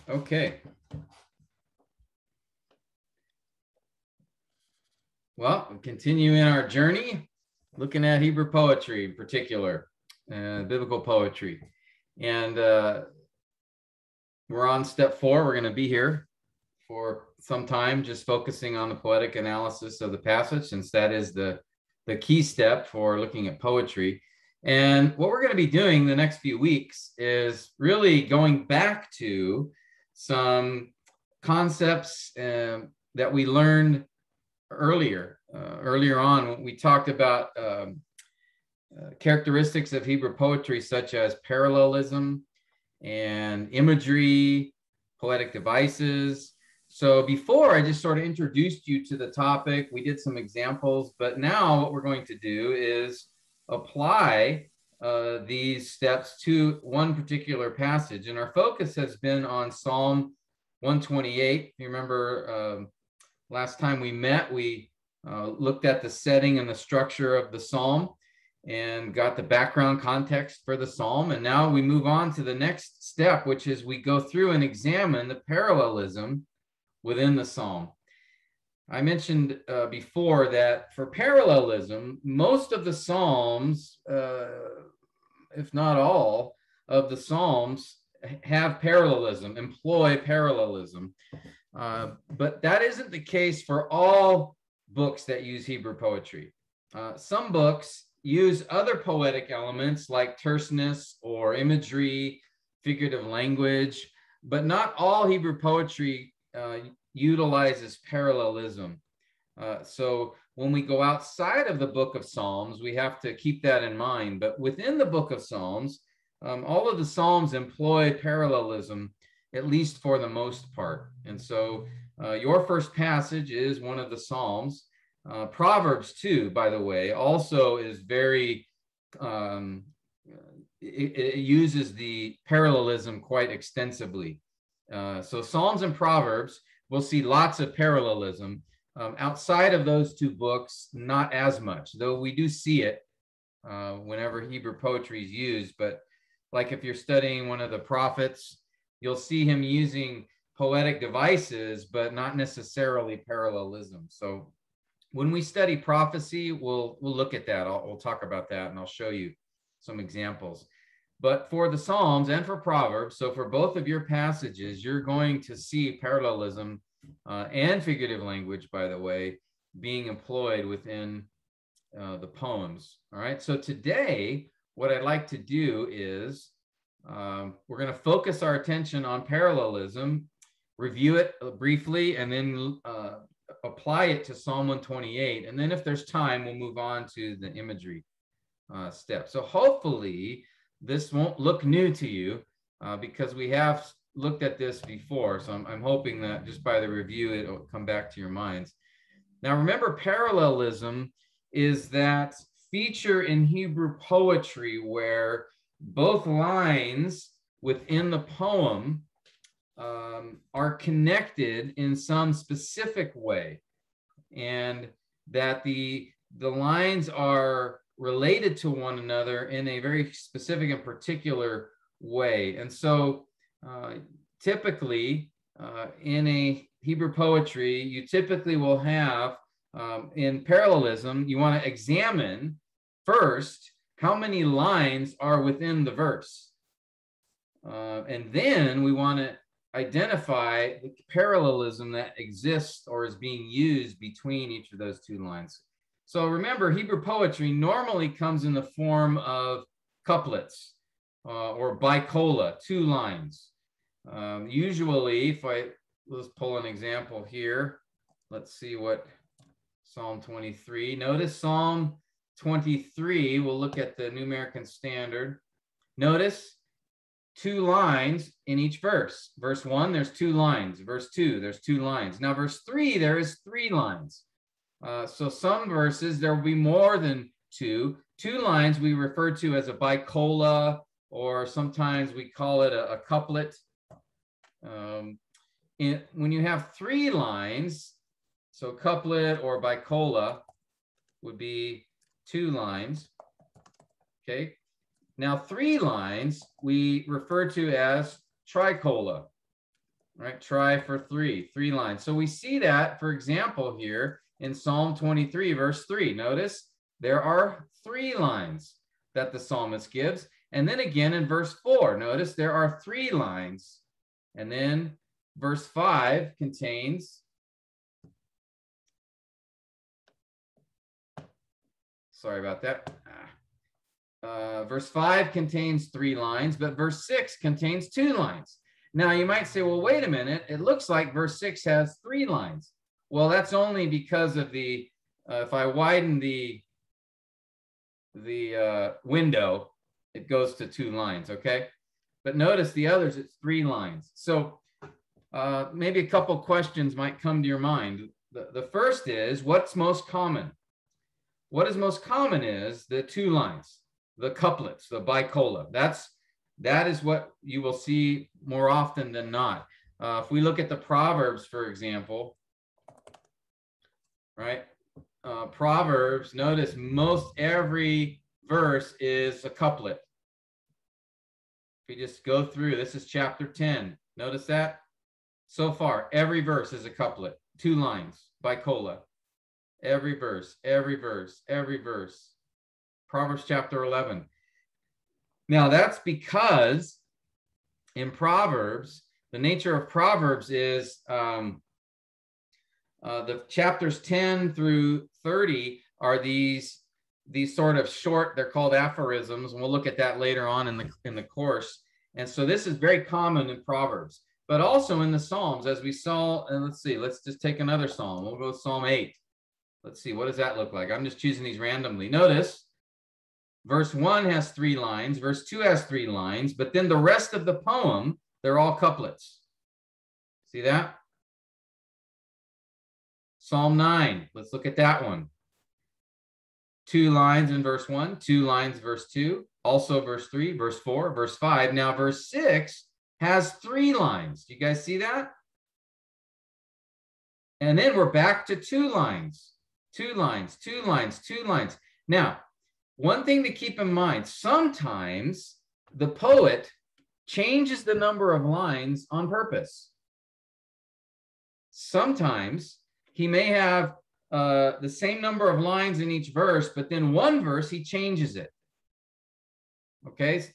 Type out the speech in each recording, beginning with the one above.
Okay. Well, continuing our journey, looking at Hebrew poetry in particular, biblical poetry. And we're on step 4. We're going to be here for some time, just focusing on the poetic analysis of the passage, since that is the key step for looking at poetry. And what we're going to be doing the next few weeks is really going back to some concepts that we learned earlier on. When we talked about characteristics of Hebrew poetry, such as parallelism and imagery, poetic devices. So before, I just sort of introduced you to the topic. We did some examples, but now what we're going to do is apply these steps to one particular passage. And our focus has been on Psalm 128. You remember last time we met, we looked at the setting and the structure of the psalm and got the background context for the psalm. And now we move on to the next step, which is we go through and examine the parallelism within the psalm. I mentioned before that for parallelism, most of the psalms, if not all of the psalms, have parallelism, employ parallelism. But that isn't the case for all books that use Hebrew poetry. Some books use other poetic elements like terseness or imagery, figurative language, but not all Hebrew poetry utilizes parallelism. So when we go outside of the book of Psalms, we have to keep that in mind. But within the book of Psalms, all of the Psalms employ parallelism, at least for the most part. And so your first passage is one of the Psalms. Proverbs, too, by the way, also is very, it uses the parallelism quite extensively. So Psalms and Proverbs, we'll see lots of parallelism. Outside of those two books, not as much, though we do see it whenever Hebrew poetry is used. But like if you're studying one of the prophets, you'll see him using poetic devices, but not necessarily parallelism. So when we study prophecy, we'll look at that. We'll talk about that, and I'll show you some examples. But for the Psalms and for Proverbs, so for both of your passages, you're going to see parallelism and figurative language, by the way, being employed within the poems. All right. So today, what I'd like to do is we're going to focus our attention on parallelism, review it briefly, and then apply it to Psalm 128. And then if there's time, we'll move on to the imagery step. So hopefully this won't look new to you because we have looked at this before. So I'm hoping that just by the review, it'll come back to your minds. Now, remember, parallelism is that feature in Hebrew poetry where both lines within the poem are connected in some specific way, and that the lines are related to one another in a very specific and particular way. And so typically in a Hebrew poetry, you typically will have in parallelism, you want to examine first how many lines are within the verse. And then we want to identify the parallelism that exists or is being used between each of those two lines. So remember, Hebrew poetry normally comes in the form of couplets or bicola, 2 lines. Usually, let's pull an example here. Let's see what Psalm 23. Notice Psalm 23, we'll look at the New American Standard. Notice 2 lines in each verse. Verse 1, there's 2 lines. Verse 2, there's 2 lines. Now, verse 3, there is 3 lines. So some verses, there will be more than 2. 2 lines we refer to as a bicola, or sometimes we call it a couplet. When you have 3 lines, so couplet or bicola would be 2 lines. Okay. Now, 3 lines we refer to as tricola. right? Try for three lines. So we see that, for example, here in Psalm 23, verse 3. Notice there are 3 lines that the psalmist gives. And then again in verse 4, notice there are 3 lines. And then verse 5 contains, sorry about that. Verse 5 contains 3 lines, but verse 6 contains 2 lines. Now you might say, well, wait a minute. It looks like verse 6 has 3 lines. Well, that's only because of the, if I widen the window, it goes to 2 lines, okay? But notice the others, it's 3 lines. So maybe a couple questions might come to your mind. The first is, what's most common? What is most common is the 2 lines, the couplets, the bicola. That is what you will see more often than not. If we look at the Proverbs, for example, right? Proverbs, notice most every verse is a couplet. If we just go through, this is chapter 10. Notice that? So far, every verse is a couplet, 2 lines, bicola. Every verse, every verse, every verse. Proverbs chapter 11. Now that's because in Proverbs, the nature of Proverbs is the chapters 10 through 30 are these sort of short, they're called aphorisms, and we'll look at that later on in the course. And so this is very common in Proverbs, but also in the Psalms, as we saw. And let's see, let's just take another Psalm. We'll go to Psalm 8. Let's see, what does that look like? I'm just choosing these randomly. Notice verse 1 has 3 lines, verse 2 has 3 lines, but then the rest of the poem, they're all couplets. See that? Psalm 9, let's look at that one. 2 lines in verse 1, 2 lines verse 2, also verse 3, verse 4, verse 5. Now verse 6 has 3 lines. Do you guys see that? And then we're back to 2 lines. 2 lines, 2 lines, 2 lines. Now, one thing to keep in mind, sometimes the poet changes the number of lines on purpose. Sometimes he may have the same number of lines in each verse, but then one verse he changes it. Okay,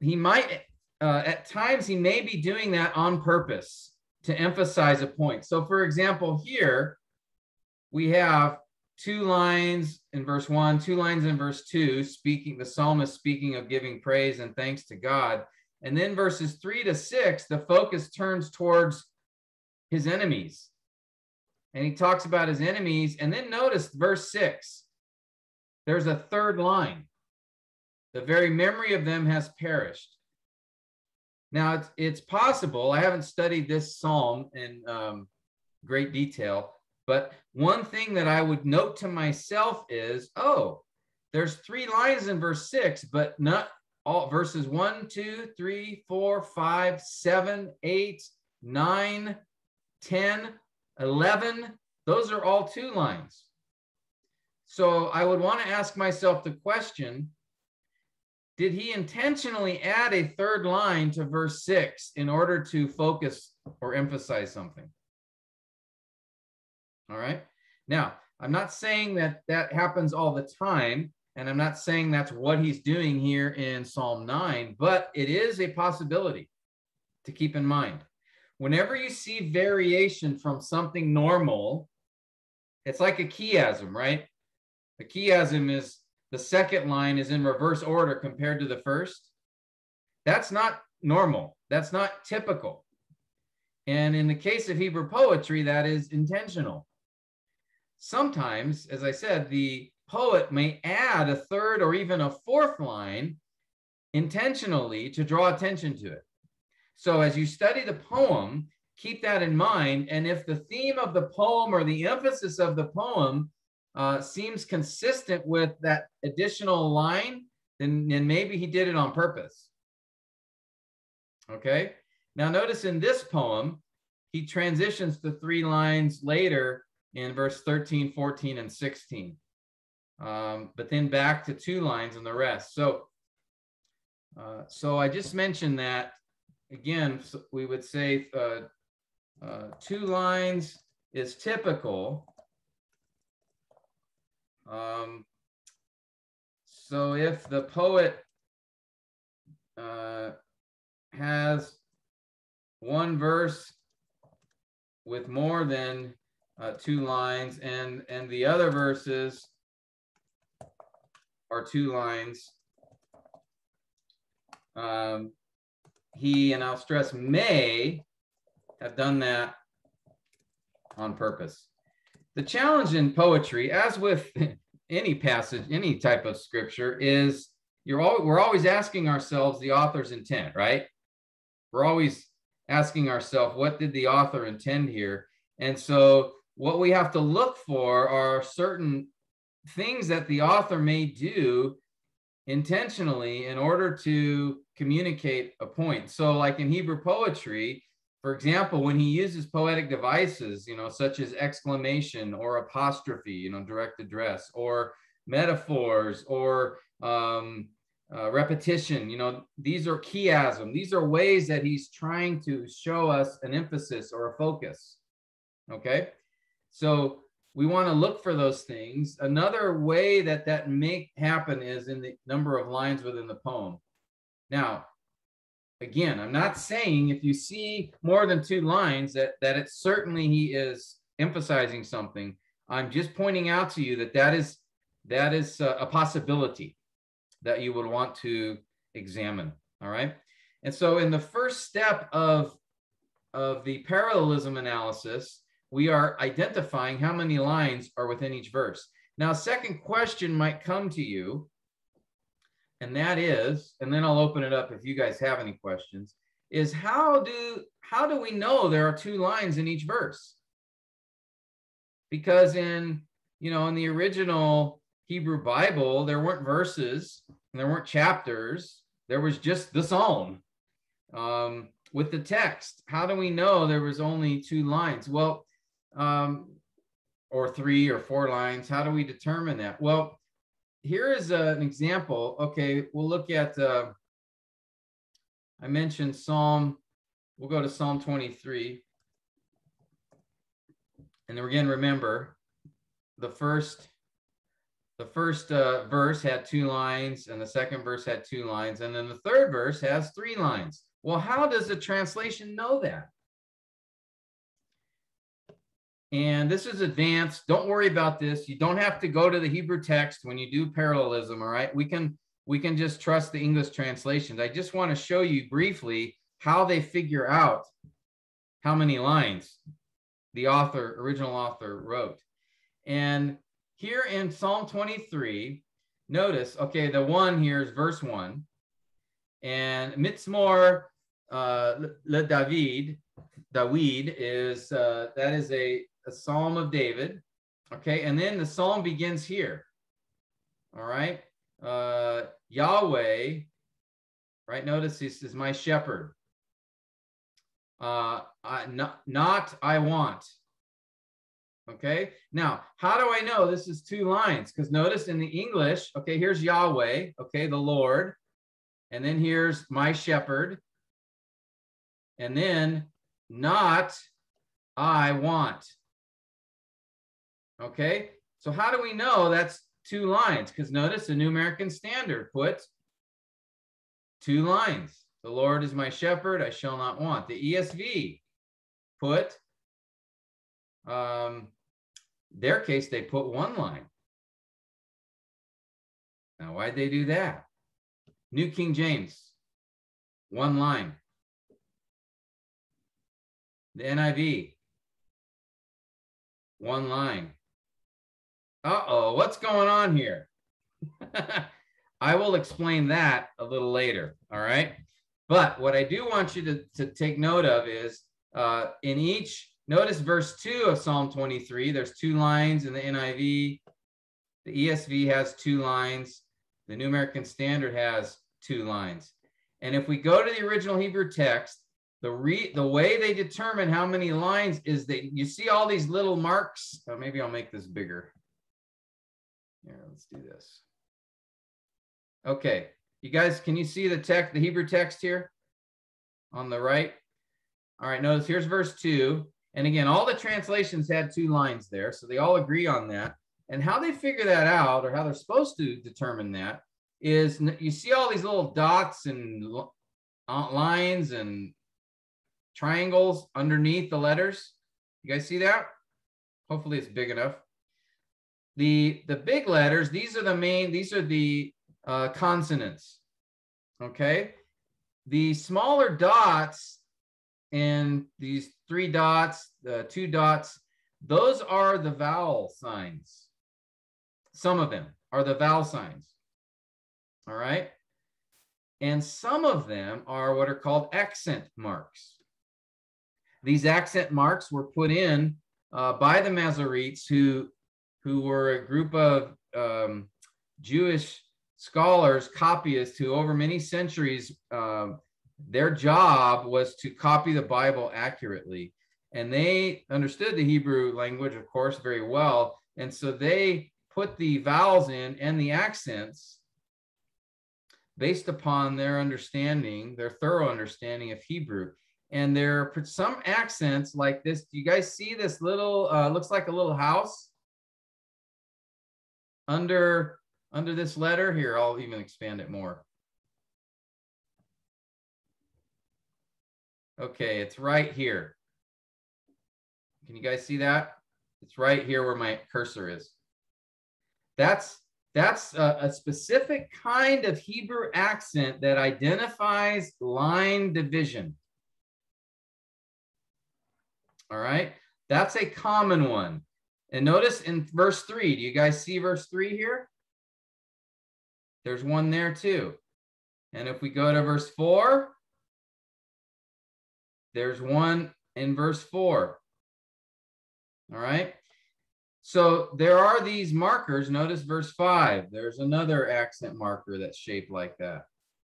he might, at times he may be doing that on purpose to emphasize a point. So for example, here, we have 2 lines in verse 1, 2 lines in verse 2, the psalmist speaking of giving praise and thanks to God. And then verses 3 to 6, the focus turns towards his enemies. And he talks about his enemies. And then notice verse 6, there's a 3rd line. The very memory of them has perished. Now, it's possible, I haven't studied this psalm in great detail, but one thing that I would note to myself is, there's 3 lines in verse 6, but not all verses 1, 2, 3, 4, 5, 7, 8, 9, 10, 11. Those are all 2 lines. So I would want to ask myself the question, did he intentionally add a 3rd line to verse 6 in order to focus or emphasize something? All right. Now, I'm not saying that happens all the time, and I'm not saying that's what he's doing here in Psalm 9, but it is a possibility to keep in mind. Whenever you see variation from something normal, it's like a chiasm, right? A chiasm is the 2nd line is in reverse order compared to the 1st. That's not normal. That's not typical. And in the case of Hebrew poetry, that is intentional. Sometimes, as I said, the poet may add a 3rd or even a 4th line intentionally to draw attention to it. So as you study the poem, keep that in mind. And if the theme of the poem or the emphasis of the poem seems consistent with that additional line, then maybe he did it on purpose. Okay. Now notice in this poem, he transitions to 3 lines later in verse 13, 14, and 16. But then back to 2 lines in the rest. So I just mentioned that, again, we would say 2 lines is typical. So if the poet has one verse with more than 2 lines, and the other verses are 2 lines, he, and I'll stress may, have done that on purpose. The challenge in poetry, as with any passage, any type of scripture, is we're always asking ourselves the author's intent, right? We're always asking ourselves, what did the author intend here? And so what we have to look for are certain things that the author may do intentionally in order to communicate a point. So like in Hebrew poetry, for example, when he uses poetic devices, such as exclamation or apostrophe, direct address, or metaphors, or repetition, these are chiasm. These are ways that he's trying to show us an emphasis or a focus. Okay, so we want to look for those things. Another way that may happen is in the number of lines within the poem. Now, again, I'm not saying if you see more than 2 lines that it's certainly he is emphasizing something. I'm just pointing out to you that is a possibility that you would want to examine. All right. And so in the first step of the parallelism analysis, we are identifying how many lines are within each verse. Now, a second question might come to you, and that is, and then I'll open it up if you guys have any questions, is how do we know there are 2 lines in each verse? Because in the original Hebrew Bible, there weren't verses and there weren't chapters. There was just the psalm with the text. How do we know there was only 2 lines? Well, or 3 or 4 lines. How do we determine that? Well, here is an example. Okay, we'll look at, I mentioned Psalm, we'll go to Psalm 23. And then again, remember, the first verse had 2 lines, and the second verse had 2 lines, and then the third verse has 3 lines. Well, how does the translation know that? And this is advanced. Don't worry about this. You don't have to go to the Hebrew text when you do parallelism, all right? We can just trust the English translations. I just want to show you briefly how they figure out how many lines the original author wrote. And here in Psalm 23, notice, okay, the 1 here is verse 1. And Mitzmor le David is, that is a Psalm of David. Okay, and then the psalm begins here. All right, Yahweh, right? Notice this is my shepherd. Not I want. Okay, now how do I know this is 2 lines? Because notice in the English, okay, here's Yahweh, okay, the Lord, and then here's my shepherd, and then not I want. Okay, so how do we know that's 2 lines? Because notice the New American Standard puts 2 lines. The Lord is my shepherd, I shall not want. The ESV put, their case, they put 1 line. Now, why'd they do that? New King James, 1 line. The NIV, 1 line. Uh-oh, what's going on here? I will explain that a little later, all right? But what I do want you to take note of is in each, notice verse 2 of Psalm 23, there's 2 lines in the NIV. The ESV has 2 lines. The New American Standard has 2 lines. And if we go to the original Hebrew text, the way they determine how many lines is you see all these little marks. Maybe I'll make this bigger. Here, let's do this. Okay, you guys, can you see the text, the Hebrew text here on the right? All right, notice here's verse 2. And again, all the translations had 2 lines there, so they all agree on that. And how they figure that out, or how they're supposed to determine that, is you see all these little dots and lines and triangles underneath the letters. You guys see that? Hopefully it's big enough. The big letters, these are the consonants. Okay. The smaller dots and these 3 dots, 2 dots, those are the vowel signs. Some of them are the vowel signs. All right. And some of them are what are called accent marks. These accent marks were put in by the Masoretes, who were a group of Jewish scholars, copyists, who over many centuries, their job was to copy the Bible accurately. And they understood the Hebrew language, of course, very well. And so they put the vowels in and the accents based upon their understanding, their thorough understanding of Hebrew. And there are some accents like this. Do you guys see this little, looks like a little house under this letter? Here, I'll even expand it more. Okay, it's right here. Can you guys see that? It's right here where my cursor is. That's a specific kind of Hebrew accent that identifies line division. All right, that's a common one. And notice in verse 3, do you guys see verse 3 here? There's one there too. And if we go to verse 4, there's one in verse 4. All right. So there are these markers. Notice verse 5. There's another accent marker that's shaped like that.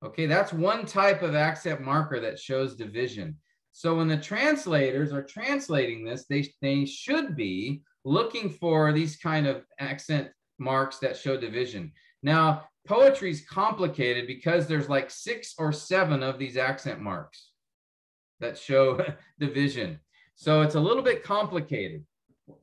Okay, that's one type of accent marker that shows division. So when the translators are translating this, they should be looking for these kind of accent marks that show division. Now, poetry is complicated because there's like 6 or 7 of these accent marks that show division. So it's a little bit complicated.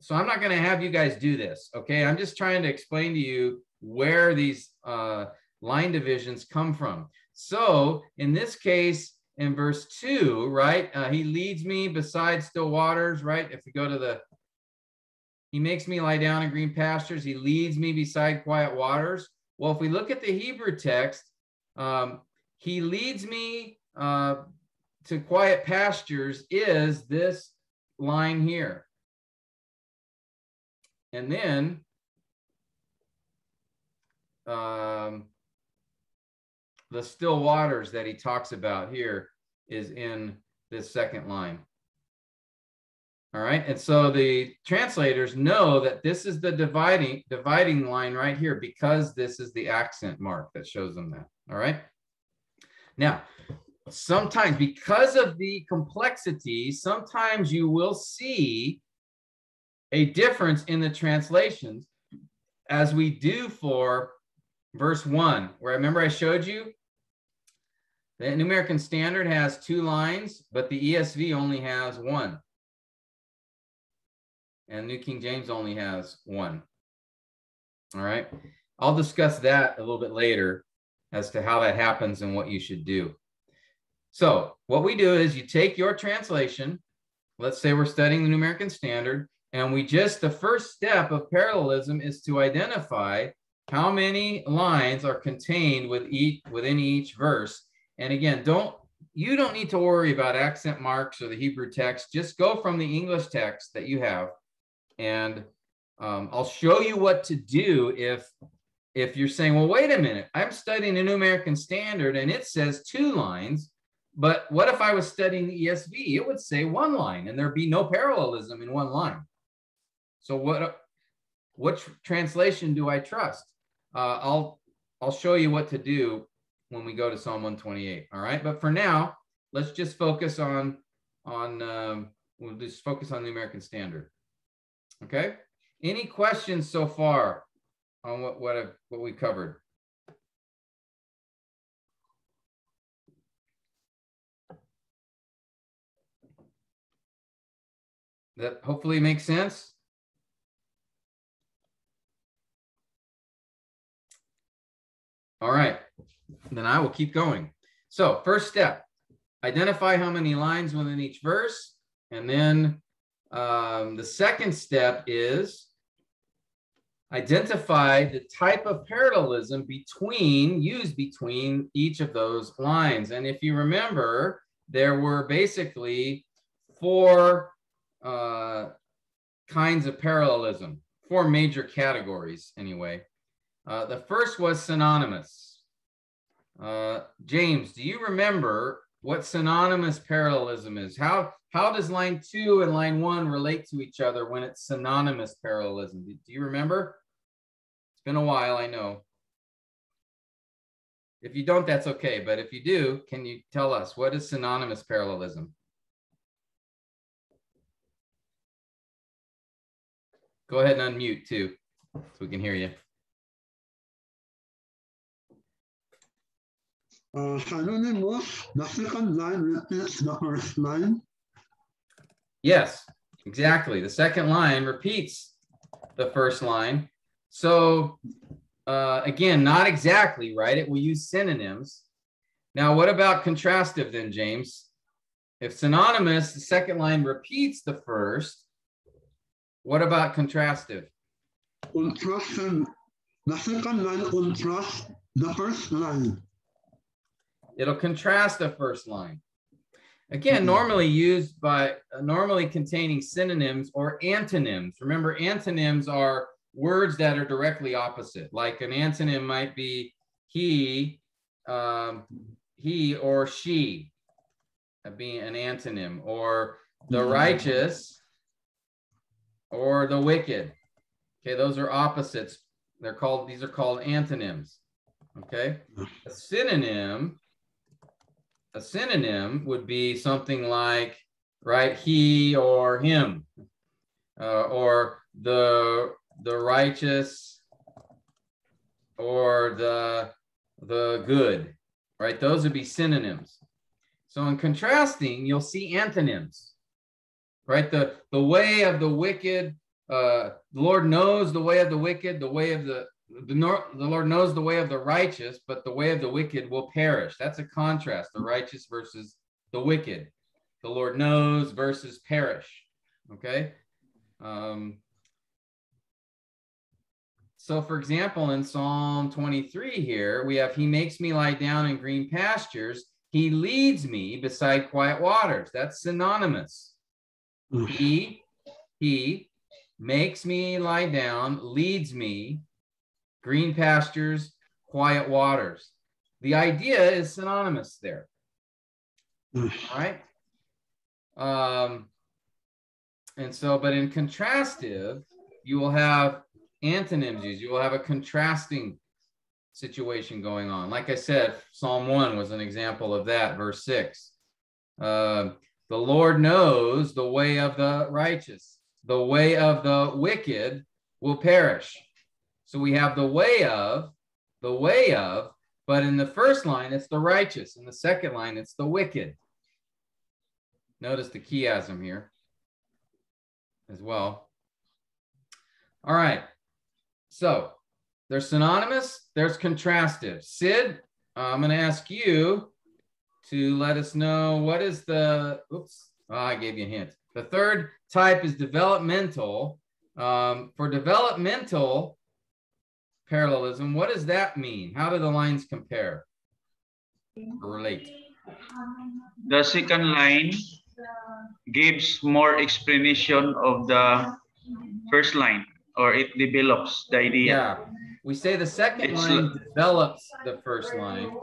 So I'm not going to have you guys do this, okay? I'm just trying to explain to you where these line divisions come from. So in this case, in verse 2, right, he leads me beside still waters, right? If we go to he makes me lie down in green pastures. He leads me beside quiet waters. Well, if we look at the Hebrew text, he leads me to quiet pastures is this line here. And then the still waters that he talks about here is in this second line. All right. And so the translators know that this is the dividing line right here, because this is the accent mark that shows them that. All right. Now, sometimes because of the complexity, sometimes you will see a difference in the translations, as we do for verse 1, where I remember I showed you the New American Standard has 2 lines, but the ESV only has 1. And New King James only has 1. All right. I'll discuss that a little bit later as to how that happens and what you should do. So what we do is you take your translation. Let's say we're studying the New American Standard, and the first step of parallelism is to identify how many lines are contained within each verse. And again, you don't need to worry about accent marks or the Hebrew text. Just go from the English text that you have. And I'll show you what to do if you're saying, well, wait a minute, I'm studying the New American Standard and it says 2 lines, but what if I was studying the ESV? It would say 1 line and there'd be no parallelism in 1 line. So which translation do I trust? I'll show you what to do when we go to Psalm 128. All right, but for now, let's just focus on we'll just focus on the American Standard. Okay. Any questions so far on what we covered? That hopefully makes sense. All right, then I will keep going. So first step, identify how many lines within each verse. And then the second step is identify the type of parallelism used between each of those lines. And if you remember, there were basically four kinds of parallelism, four major categories anyway. The first was synonymous. James, do you remember what synonymous parallelism is? How does line 2 and line 1 relate to each other when it's synonymous parallelism? Do you remember? It's been a while, I know. If you don't, that's okay. But if you do, can you tell us what is synonymous parallelism? Go ahead and unmute too, so we can hear you. Synonymous, the second line repeats the first line. Yes, exactly. The second line repeats the first line. So again, not exactly, right? It will use synonyms. Now, what about contrastive then, James? If synonymous, the second line repeats the first, what about contrastive? Contrastive, the second line contrasts the first line. It'll contrast the first line. Again, normally used by, normally containing synonyms or antonyms. Remember, antonyms are words that are directly opposite. Like an antonym might be he or she, being an antonym, or the righteous or the wicked. Okay, those are opposites. These are called antonyms. Okay, a synonym would be something like, right, he or him, or the righteous or the good, right? Those would be synonyms. So in contrasting, you'll see antonyms, right? The way of the wicked, the Lord knows the way of the wicked, the Lord knows the way of the righteous, but the way of the wicked will perish. That's a contrast, the righteous versus the wicked. The Lord knows versus perish, okay? So for example, in Psalm 23 here, we have, he makes me lie down in green pastures. He leads me beside quiet waters. That's synonymous. He makes me lie down, leads me, green pastures, quiet waters. The idea is synonymous there. All right. And so, but in contrastive, you will have antonyms used. You will have a contrasting situation going on. Like I said, Psalm 1 was an example of that, verse 6. The Lord knows the way of the righteous. The way of the wicked will perish. So we have the way of, but in the first line, it's the righteous. In the second line, it's the wicked. Notice the chiasm here as well. All right. So there's synonymous, there's contrastive. Sid, I'm going to ask you to let us know what is the, I gave you a hint. The third type is developmental. For developmental parallelism, what does that mean? How do the lines compare or relate? The second line gives more explanation of the first line, or it develops the idea. Yeah, we say the second line develops the first line,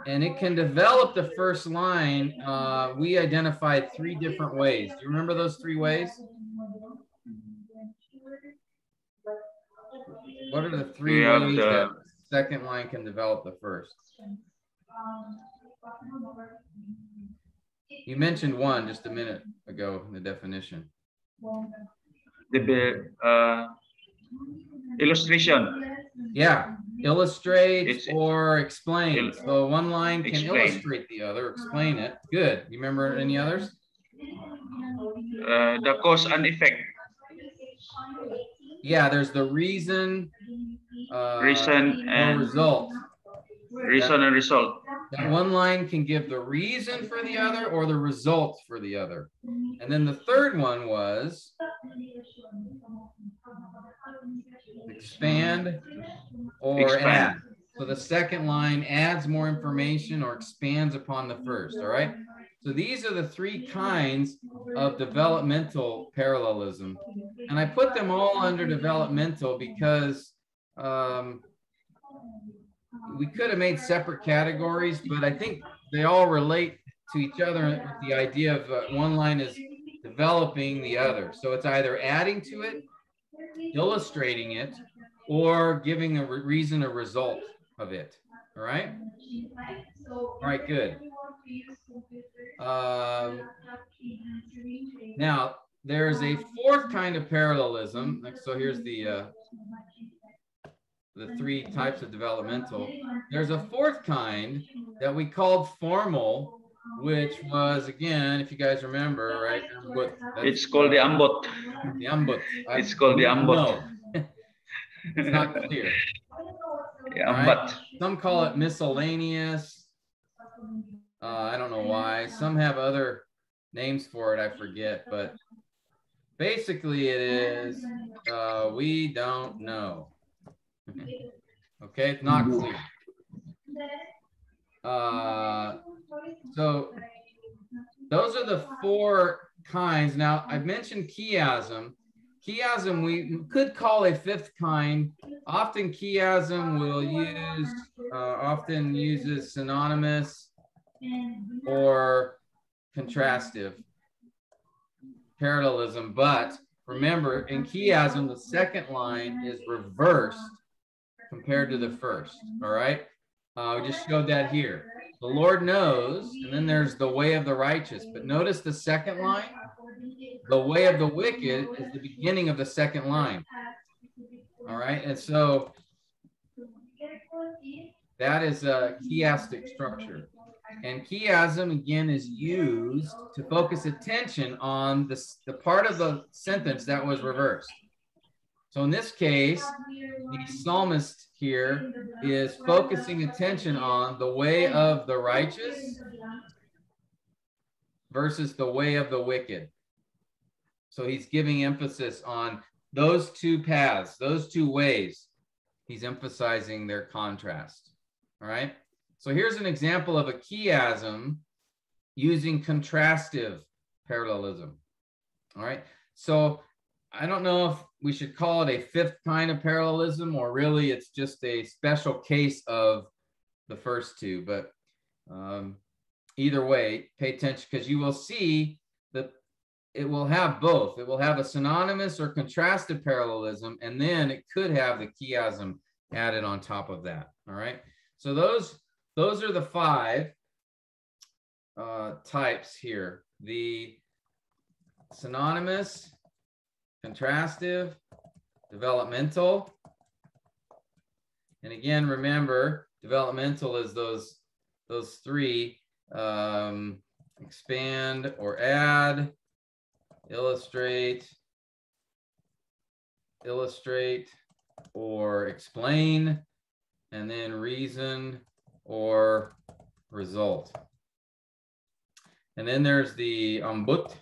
and it can develop the first line. We identified 3 different ways. Do you remember those 3 ways? What are the 3 ways that the second line can develop the first? You mentioned one just a minute ago in the definition. The illustration. Yeah, illustrates or explains. So one line can illustrate the other, explain it. Good. You remember any others? the cause and effect. Yeah, there's the reason, Reason or and result. reason and result. That one line can give the reason for the other or the result for the other. And then the third one was expand or add. So the second line adds more information or expands upon the first, all right? So these are the three kinds of developmental parallelism. And I put them all under developmental because we could have made separate categories, but I think they all relate to each other with the idea of one line is developing the other. So it's either adding to it, illustrating it, or giving a reason or result of it. All right? All right, good. Now, there's a fourth kind of parallelism. So here's the three types of developmental. There's a fourth kind that we called formal, which was, again, if you guys remember, right? It's called the ambot. The ambot. It's called the ambot. No, it's not clear. The ambot. Right? Some call it miscellaneous. I don't know why. Some have other names for it. I forget, but basically it is we don't know. Okay, it's not clear. So those are the four kinds. Now, I've mentioned chiasm. Chiasm we could call a fifth kind. Often chiasm will use, often uses synonymous or contrastive parallelism. But remember, in chiasm, the second line is reversed compared to the first, all right? We just showed that here. The Lord knows, and then there's the way of the righteous. But notice the second line, the way of the wicked is the beginning of the second line, all right? And so that is a chiastic structure. And chiasm, again, is used to focus attention on the part of the sentence that was reversed. So in this case, the psalmist here is focusing attention on the way of the righteous versus the way of the wicked. So he's giving emphasis on those two paths, those two ways. He's emphasizing their contrast. All right. So here's an example of a chiasm using contrastive parallelism. All right. So I don't know if we should call it a fifth kind of parallelism, or really it's just a special case of the first two. But either way, pay attention, because you will see that it will have both. It will have a synonymous or contrastive parallelism, and then it could have the chiasm added on top of that. All right. So those are the five types here: the synonymous, contrastive, developmental. And again, remember, developmental is those three: expand or add, illustrate or explain, and then reason or result. And then there's the ambut,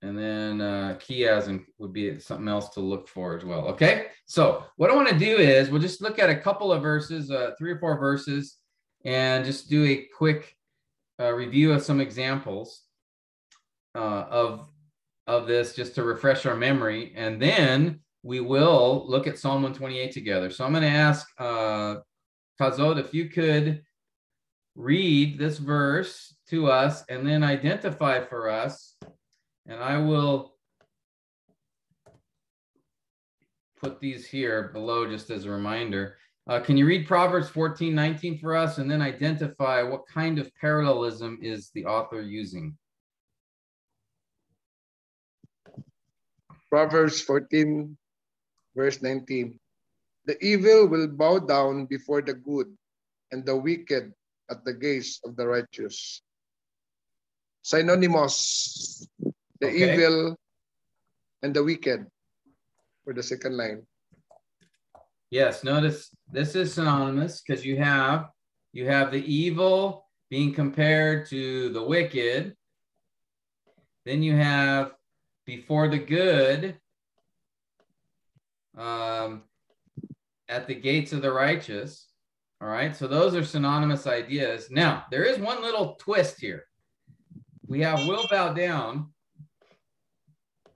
and then chiasm would be something else to look for as well. Okay, so what I want to do is we'll just look at a couple of verses, 3 or 4 verses, and just do a quick review of some examples of this, just to refresh our memory, and then we will look at Psalm 128 together. So I'm going to ask Kazod if you could read this verse to us and then identify for us, and I will put these here below just as a reminder. Can you read Proverbs 14:19 for us, and then identify what kind of parallelism is the author using? Proverbs 14, verse 19. The evil will bow down before the good, and the wicked at the gaze of the righteous. Synonymous. the Okay. evil, and the wicked for the second line. Yes, notice this is synonymous because you have the evil being compared to the wicked. Then you have before the good, at the gates of the righteous. All right, so those are synonymous ideas. Now, there is one little twist here. We have will bow down,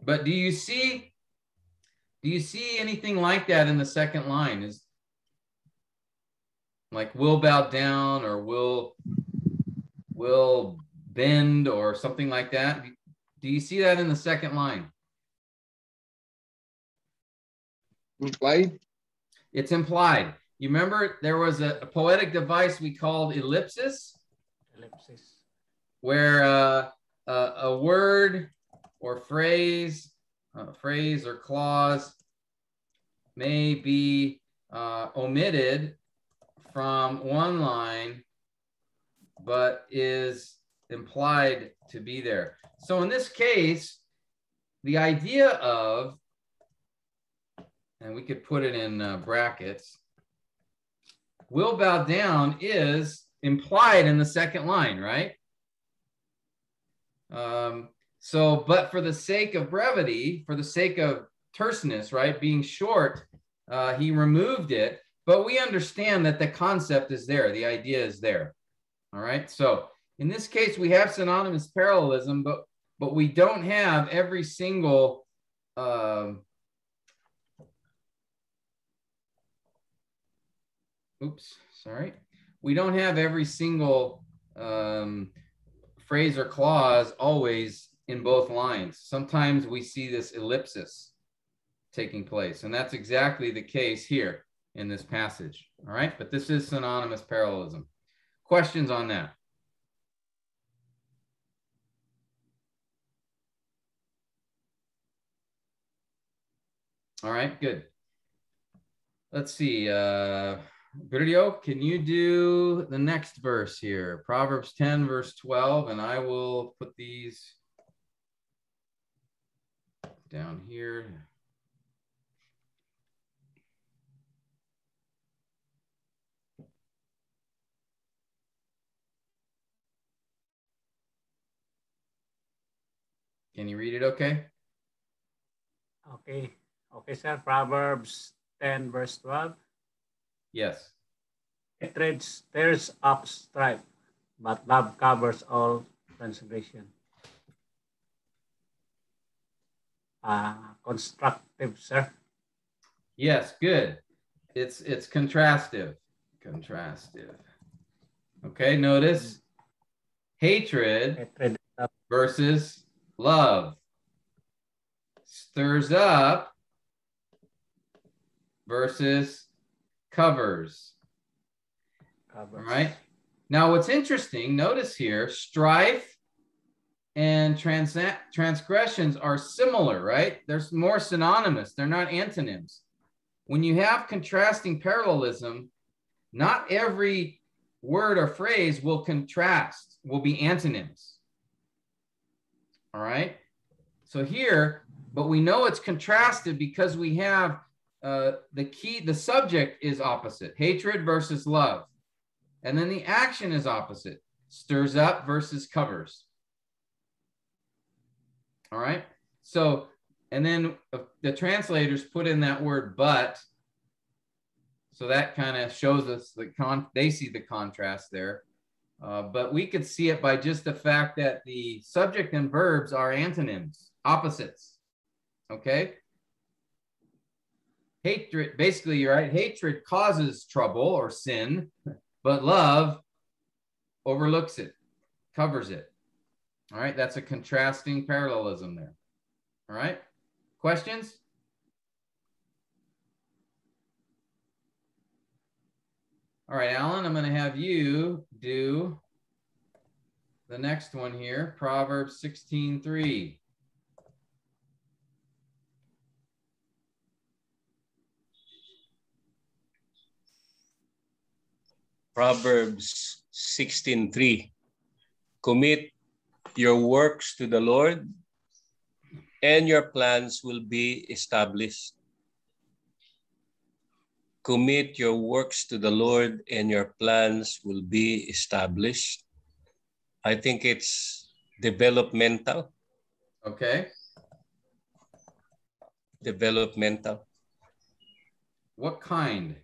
but do you see anything like that in the second line? Is like will bow down or will bend or something like that? Do you see that in the second line? Implied? It's implied. You remember there was a poetic device we called ellipsis? Ellipsis. Where a word or phrase or clause may be omitted from one line, but is implied to be there. So in this case, the idea of, and we could put it in brackets, will bow down is implied in the second line, right? So, but for the sake of brevity, for the sake of terseness, right, being short, he removed it, but we understand that the concept is there, the idea is there. All right, so in this case, we have synonymous parallelism, but we don't have every single we don't have every single phrase or clause always in both lines. Sometimes we see this ellipsis taking place, and that's exactly the case here in this passage. All right, but this is synonymous parallelism. Questions on that? All right, good. Let's see. Virgilio, can you do the next verse here? Proverbs 10, verse 12, and I will put these down here. Can you read it okay? Okay. Okay, sir. Proverbs 10, verse 12. Yes. Hatred stirs up strife, but love covers all transgression. Constructive, sir. Yes, good. It's contrastive. Contrastive. Okay, notice hatred versus love. Stirs up versus covers. All right. Now, what's interesting, notice here, strife and transgressions are similar, right? They're more synonymous. They're not antonyms. When you have contrasting parallelism, not every word or phrase will contrast, will be antonyms. All right. So here, but we know it's contrasted because we have the subject is opposite, hatred versus love. And then the action is opposite, stirs up versus covers. All right. So, and then the translators put in that word but. So that kind of shows us they see the contrast there. But we could see it by just the fact that the subject and verbs are antonyms, opposites. Okay. Hatred, basically, you're right. Hatred causes trouble or sin, but love overlooks it, covers it. All right. That's a contrasting parallelism there. All right. Questions? All right, Alan, I'm going to have you do the next one here, Proverbs 16:3. Proverbs 16:3. Commit your works to the Lord, and your plans will be established. Commit your works to the Lord and your plans will be established. I think it's developmental. Okay. Developmental. What kind?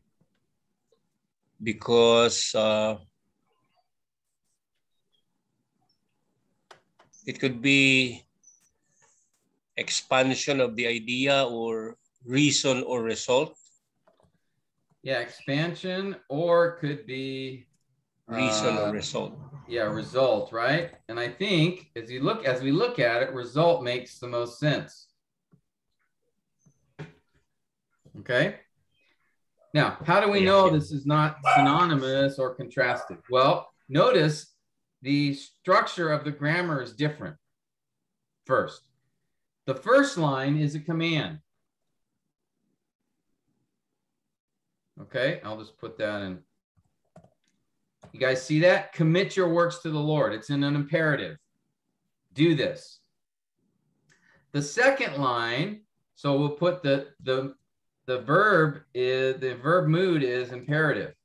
Because it could be expansion of the idea or reason or result. Yeah, expansion, or could be Reason or result. Yeah, result, right? And I think as we look at it, result makes the most sense. Okay. Now, how do we know this is not synonymous or contrastive? Well, notice the structure of the grammar is different. First, the first line is a command. Okay, I'll just put that in. You guys see that? Commit your works to the Lord. It's in an imperative. Do this. The second line, so we'll put the verb mood is imperative.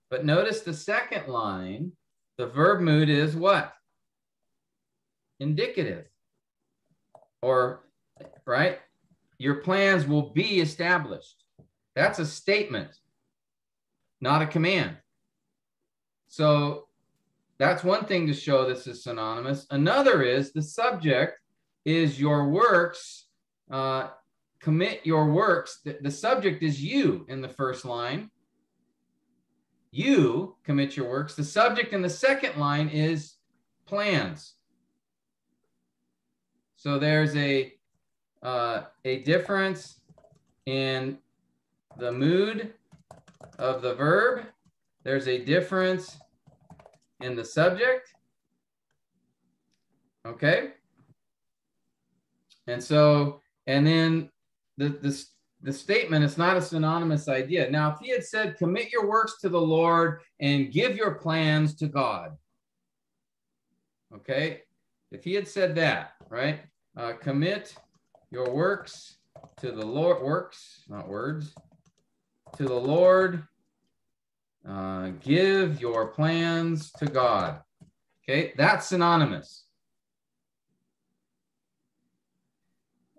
But notice the second line, the verb mood is what? Indicative. Or, right? Your plans will be established. That's a statement, not a command. So that's one thing to show this is synonymous. Another is the subject is your works. Commit your works. The subject is you in the first line. You commit your works. The subject in the second line is plans. So there's a difference in the mood of the verb. There's a difference in the subject. Okay. And so, and then the statement is not a synonymous idea. Now, if he had said, commit your works to the Lord and give your plans to God. Okay. If he had said that, right? Commit your works to the Lord, works, not words, to the Lord. Give your plans to God. Okay, that's synonymous.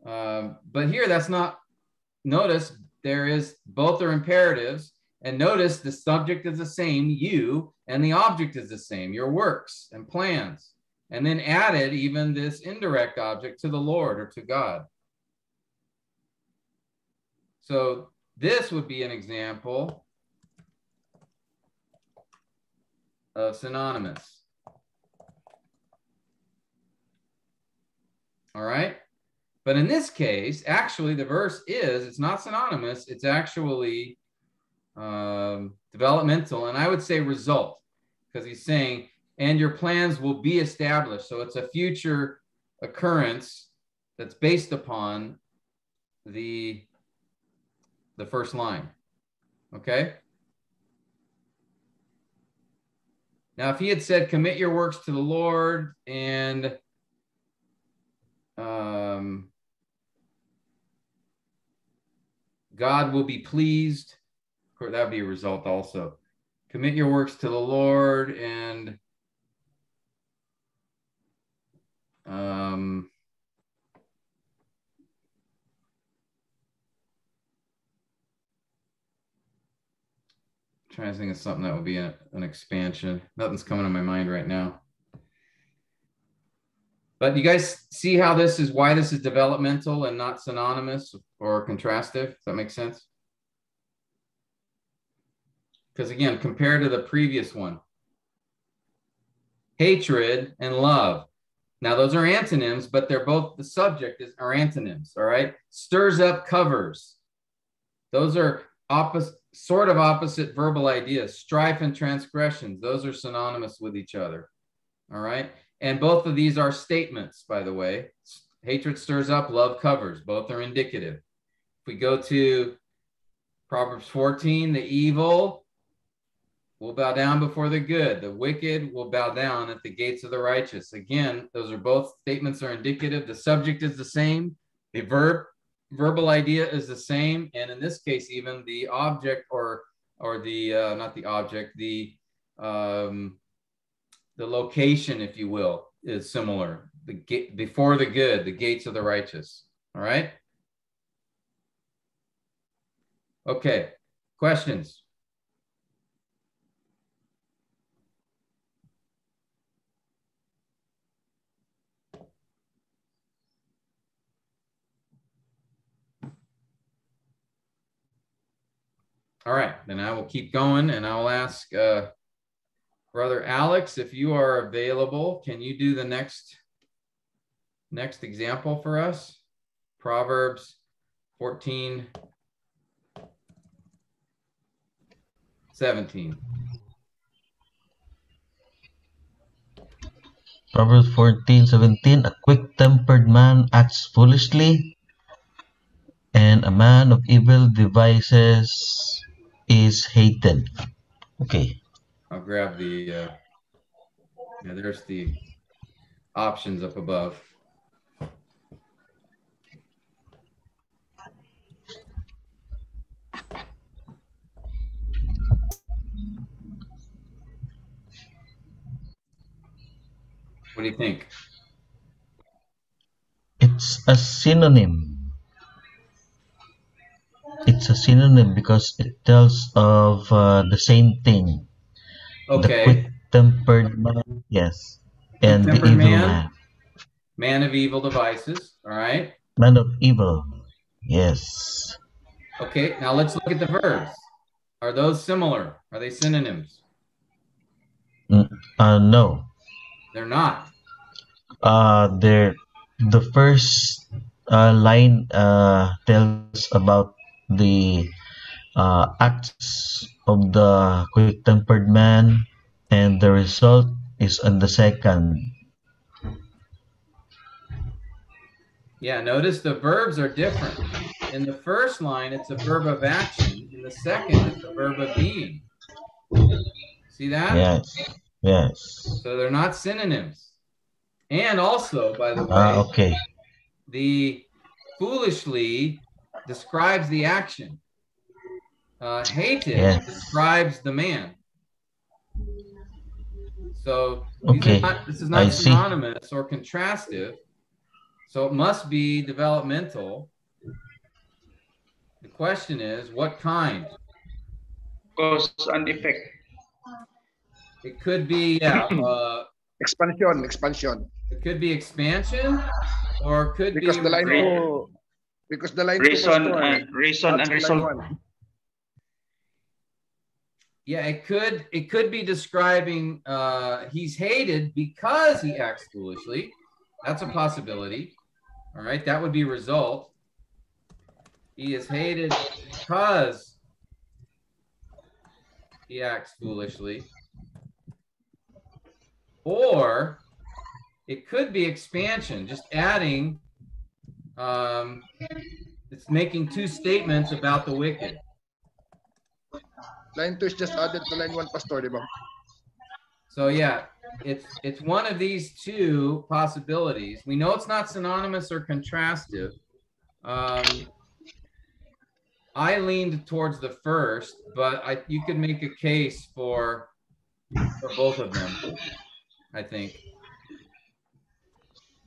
But here that's not, notice there is, both are imperatives, and notice the subject is the same, you, and the object is the same, your works and plans. And then added even this indirect object to the Lord or to God. So this would be an example of synonymous. All right. But in this case, actually the verse is, it's not synonymous. It's actually developmental. And I would say result, because he's saying, and your plans will be established. So it's a future occurrence that's based upon the first line. Okay. Now, if he had said, commit your works to the Lord and God will be pleased, of course, that would be a result also. Commit your works to the Lord and trying to think of something that would be an expansion. Nothing's coming to my mind right now. But you guys see how this is, why this is developmental and not synonymous or contrastive? Does that make sense? Because again, compared to the previous one, hatred and love. Now those are antonyms, but they're both, the subject are antonyms, all right? Stirs up, covers. Those are sort of opposite verbal ideas. Strife and transgressions, those are synonymous with each other, all right? And both of these are statements, by the way. Hatred stirs up, love covers. Both are indicative. If we go to Proverbs 14, the evil will bow down before the good. The wicked will bow down at the gates of the righteous. Again, those are both statements are indicative. The subject is the same. The verbal idea is the same. And in this case, even the object or the, not the object, the location, if you will, is similar. The gate before the good, the gates of the righteous. All right. Okay. Questions? All right, then I will keep going and I'll ask Brother Alex, if you are available, can you do the next example for us? Proverbs 14:17. Proverbs 14:17, a quick-tempered man acts foolishly, and a man of evil devices is hated. Okay. I'll grab the, yeah, there's the options up above. What do you think? It's a synonym. It's a synonym because it tells of the same thing. The Okay, quick-tempered man, yes, and the quick-tempered evil man, man. man of evil devices. All right. Man of evil, yes. Okay, now let's look at the verbs. Are those similar? Are they synonyms? No. They're not. The first line tells about the acts of the quick-tempered man, and the result is on the second. Yeah, notice the verbs are different. In the first line, it's a verb of action. In the second, it's a verb of being. See that? Yes, yes. So they're not synonyms. And also, by the way, Okay. the foolishly describes the action. Hated Yes. describes the man. So Okay, this is I not see. synonymous or contrastive. So it must be developmental. The question is, what kind? Cause and effect. It could be, yeah, Expansion. it could be expansion, or it could Because be the line result. two, because the line two was Reason torn. and That's the result. line one. Yeah, it could be describing he's hated because he acts foolishly. That's a possibility. All right, that would be result. He is hated because he acts foolishly. Or it could be expansion, just adding, it's making two statements about the wicked. Line two is just added to line one, Pastor, di ba? So yeah, it's one of these two possibilities. We know it's not synonymous or contrastive. I leaned towards the first, but you could make a case for both of them, I think.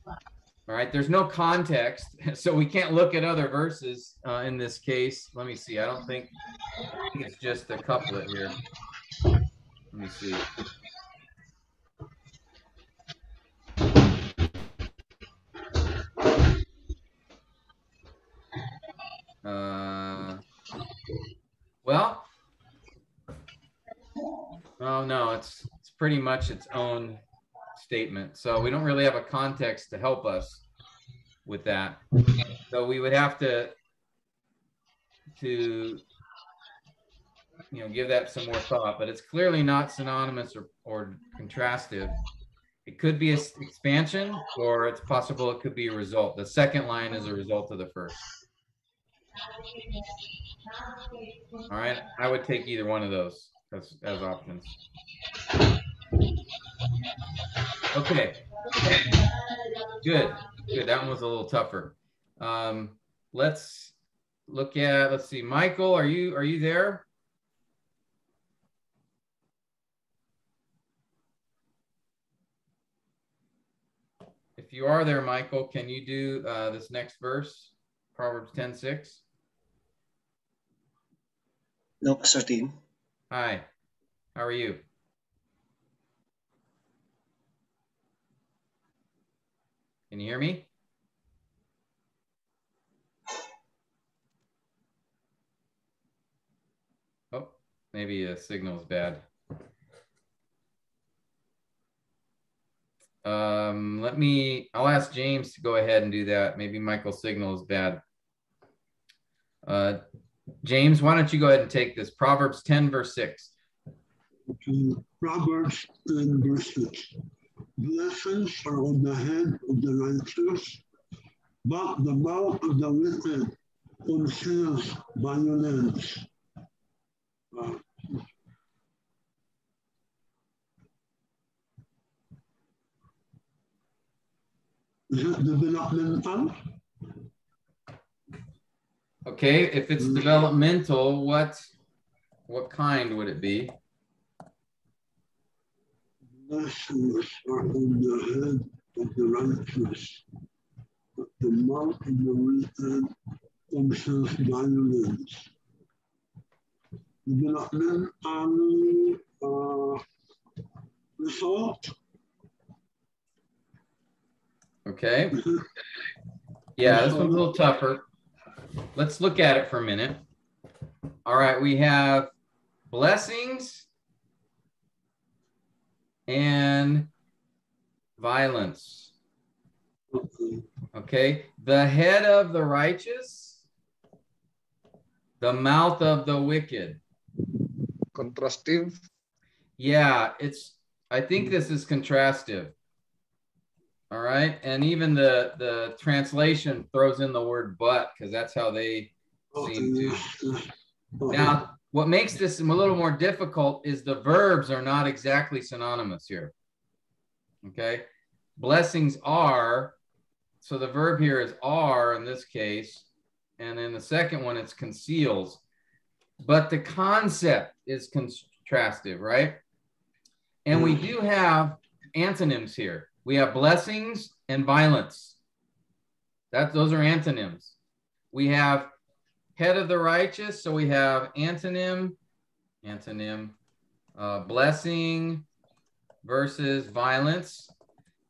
All right, there's no context, so we can't look at other verses in this case. Let me see. I think it's just a couplet here. Let me see. Well, oh no, it's pretty much its own statement. So we don't really have a context to help us with that. So we would have to give that some more thought, but it's clearly not synonymous or contrastive. It could be an expansion, or it's possible it could be a result. The second line is a result of the first. All right, I would take either one of those. as options. Okay. Good. That one was a little tougher. Let's look at, let's see, Michael, are you there? If you are there, Michael, can you do this next verse, Proverbs 10:6? No, Pastor Tim. Hi, how are you? Can you hear me? Oh, maybe the signal is bad. I'll ask James to go ahead and do that. Maybe Michael's signal is bad. James, why don't you go ahead and take this? Proverbs 10, verse 6. Okay. Proverbs 10, verse 6. Blessings are on the head of the righteous, but the mouth of the wicked conceals violence. Is it developmental? Okay, if it's developmental, what kind would it be? Blessings are on the head of the righteous, but the mouth of the wicked conceals violence. Developmental result. Okay. Yeah, this one's a little tougher. Let's look at it for a minute. All right, we have blessings and violence. Okay, the head of the righteous, the mouth of the wicked. Contrastive. Yeah, I think this is contrastive. All right, and even the translation throws in the word but, because that's how they seem to. Now, what makes this a little more difficult is the verbs are not exactly synonymous here. Okay, blessings are, so the verb here is are in this case, and in the second one it's conceals, but the concept is contrastive, right? And we do have antonyms here. We have blessings and violence. Those are antonyms. We have head of the righteous, so we have antonym, blessing versus violence.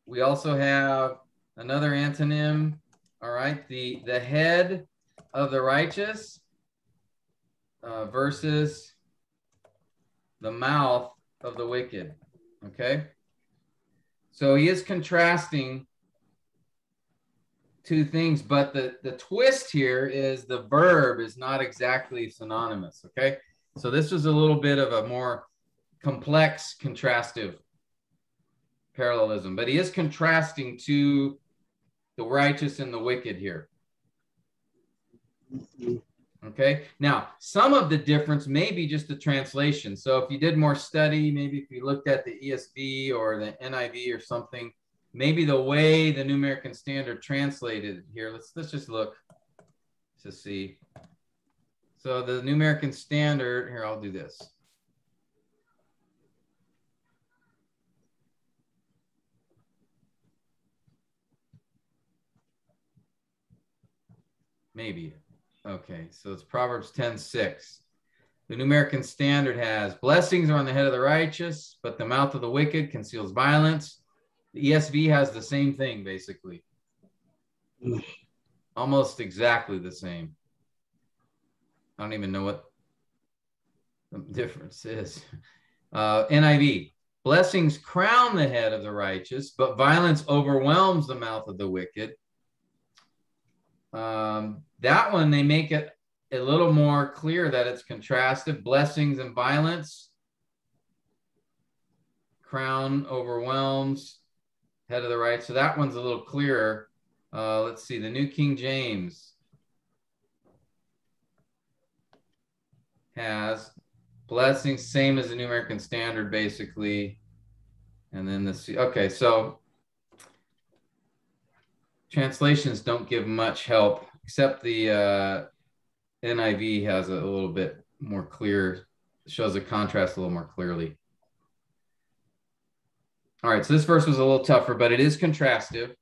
We also have another antonym, all right, the head of the righteous versus the mouth of the wicked, okay? So he is contrasting two things, but the twist here is the verb is not exactly synonymous, okay? So this was a little bit of a more complex contrastive parallelism, but he is contrasting to the righteous and the wicked here. Okay, now some of the difference may be just the translation. So if you did more study, maybe if you looked at the ESV or the NIV or something, maybe the way the New American Standard translated here, let's just look to see. So the New American Standard, here, I'll do this. Maybe. Okay, so it's Proverbs 10:6. The New American Standard has blessings are on the head of the righteous, but the mouth of the wicked conceals violence. The ESV has the same thing, basically. Almost exactly the same. I don't even know what the difference is. NIV, blessings crown the head of the righteous, but violence overwhelms the mouth of the wicked. That one, they make it a little more clear that it's contrastive. Blessings and violence. Crown overwhelms head of the right. So that one's a little clearer. Let's see, the New King James has Blessings, same as the New American Standard, basically. And then okay, so translations don't give much help, except the NIV has a little bit more clear, shows the contrast a little more clearly. All right, so this verse was a little tougher, but it is contrastive.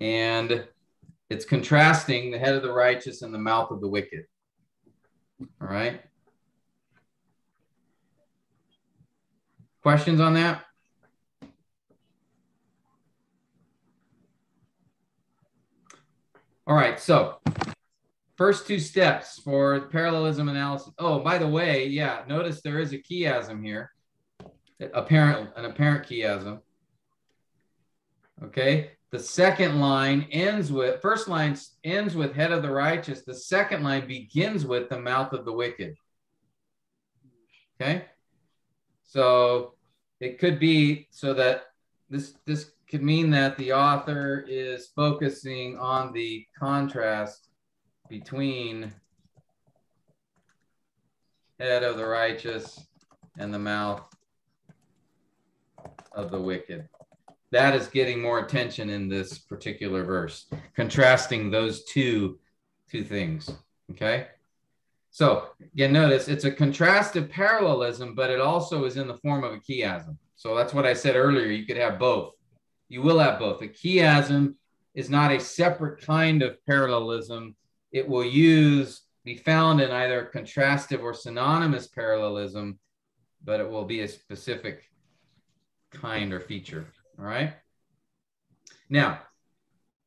And it's contrasting the head of the righteous and the mouth of the wicked. All right. Questions on that? All right, so first two steps for parallelism analysis. Oh, by the way, yeah, notice there is a chiasm here, an apparent chiasm. Okay, the second line ends with, first line ends with head of the righteous. The second line begins with the mouth of the wicked. Okay, so it could be so that this could mean that the author is focusing on the contrast between head of the righteous and the mouth of the wicked. That is getting more attention in this particular verse, contrasting those two things. Okay. So again, notice it's a contrastive parallelism, but it also is in the form of a chiasm. So that's what I said earlier. You could have both. You will have both. A chiasm is not a separate kind of parallelism. It will be found in either contrastive or synonymous parallelism, but it will be a specific kind or feature. All right. Now,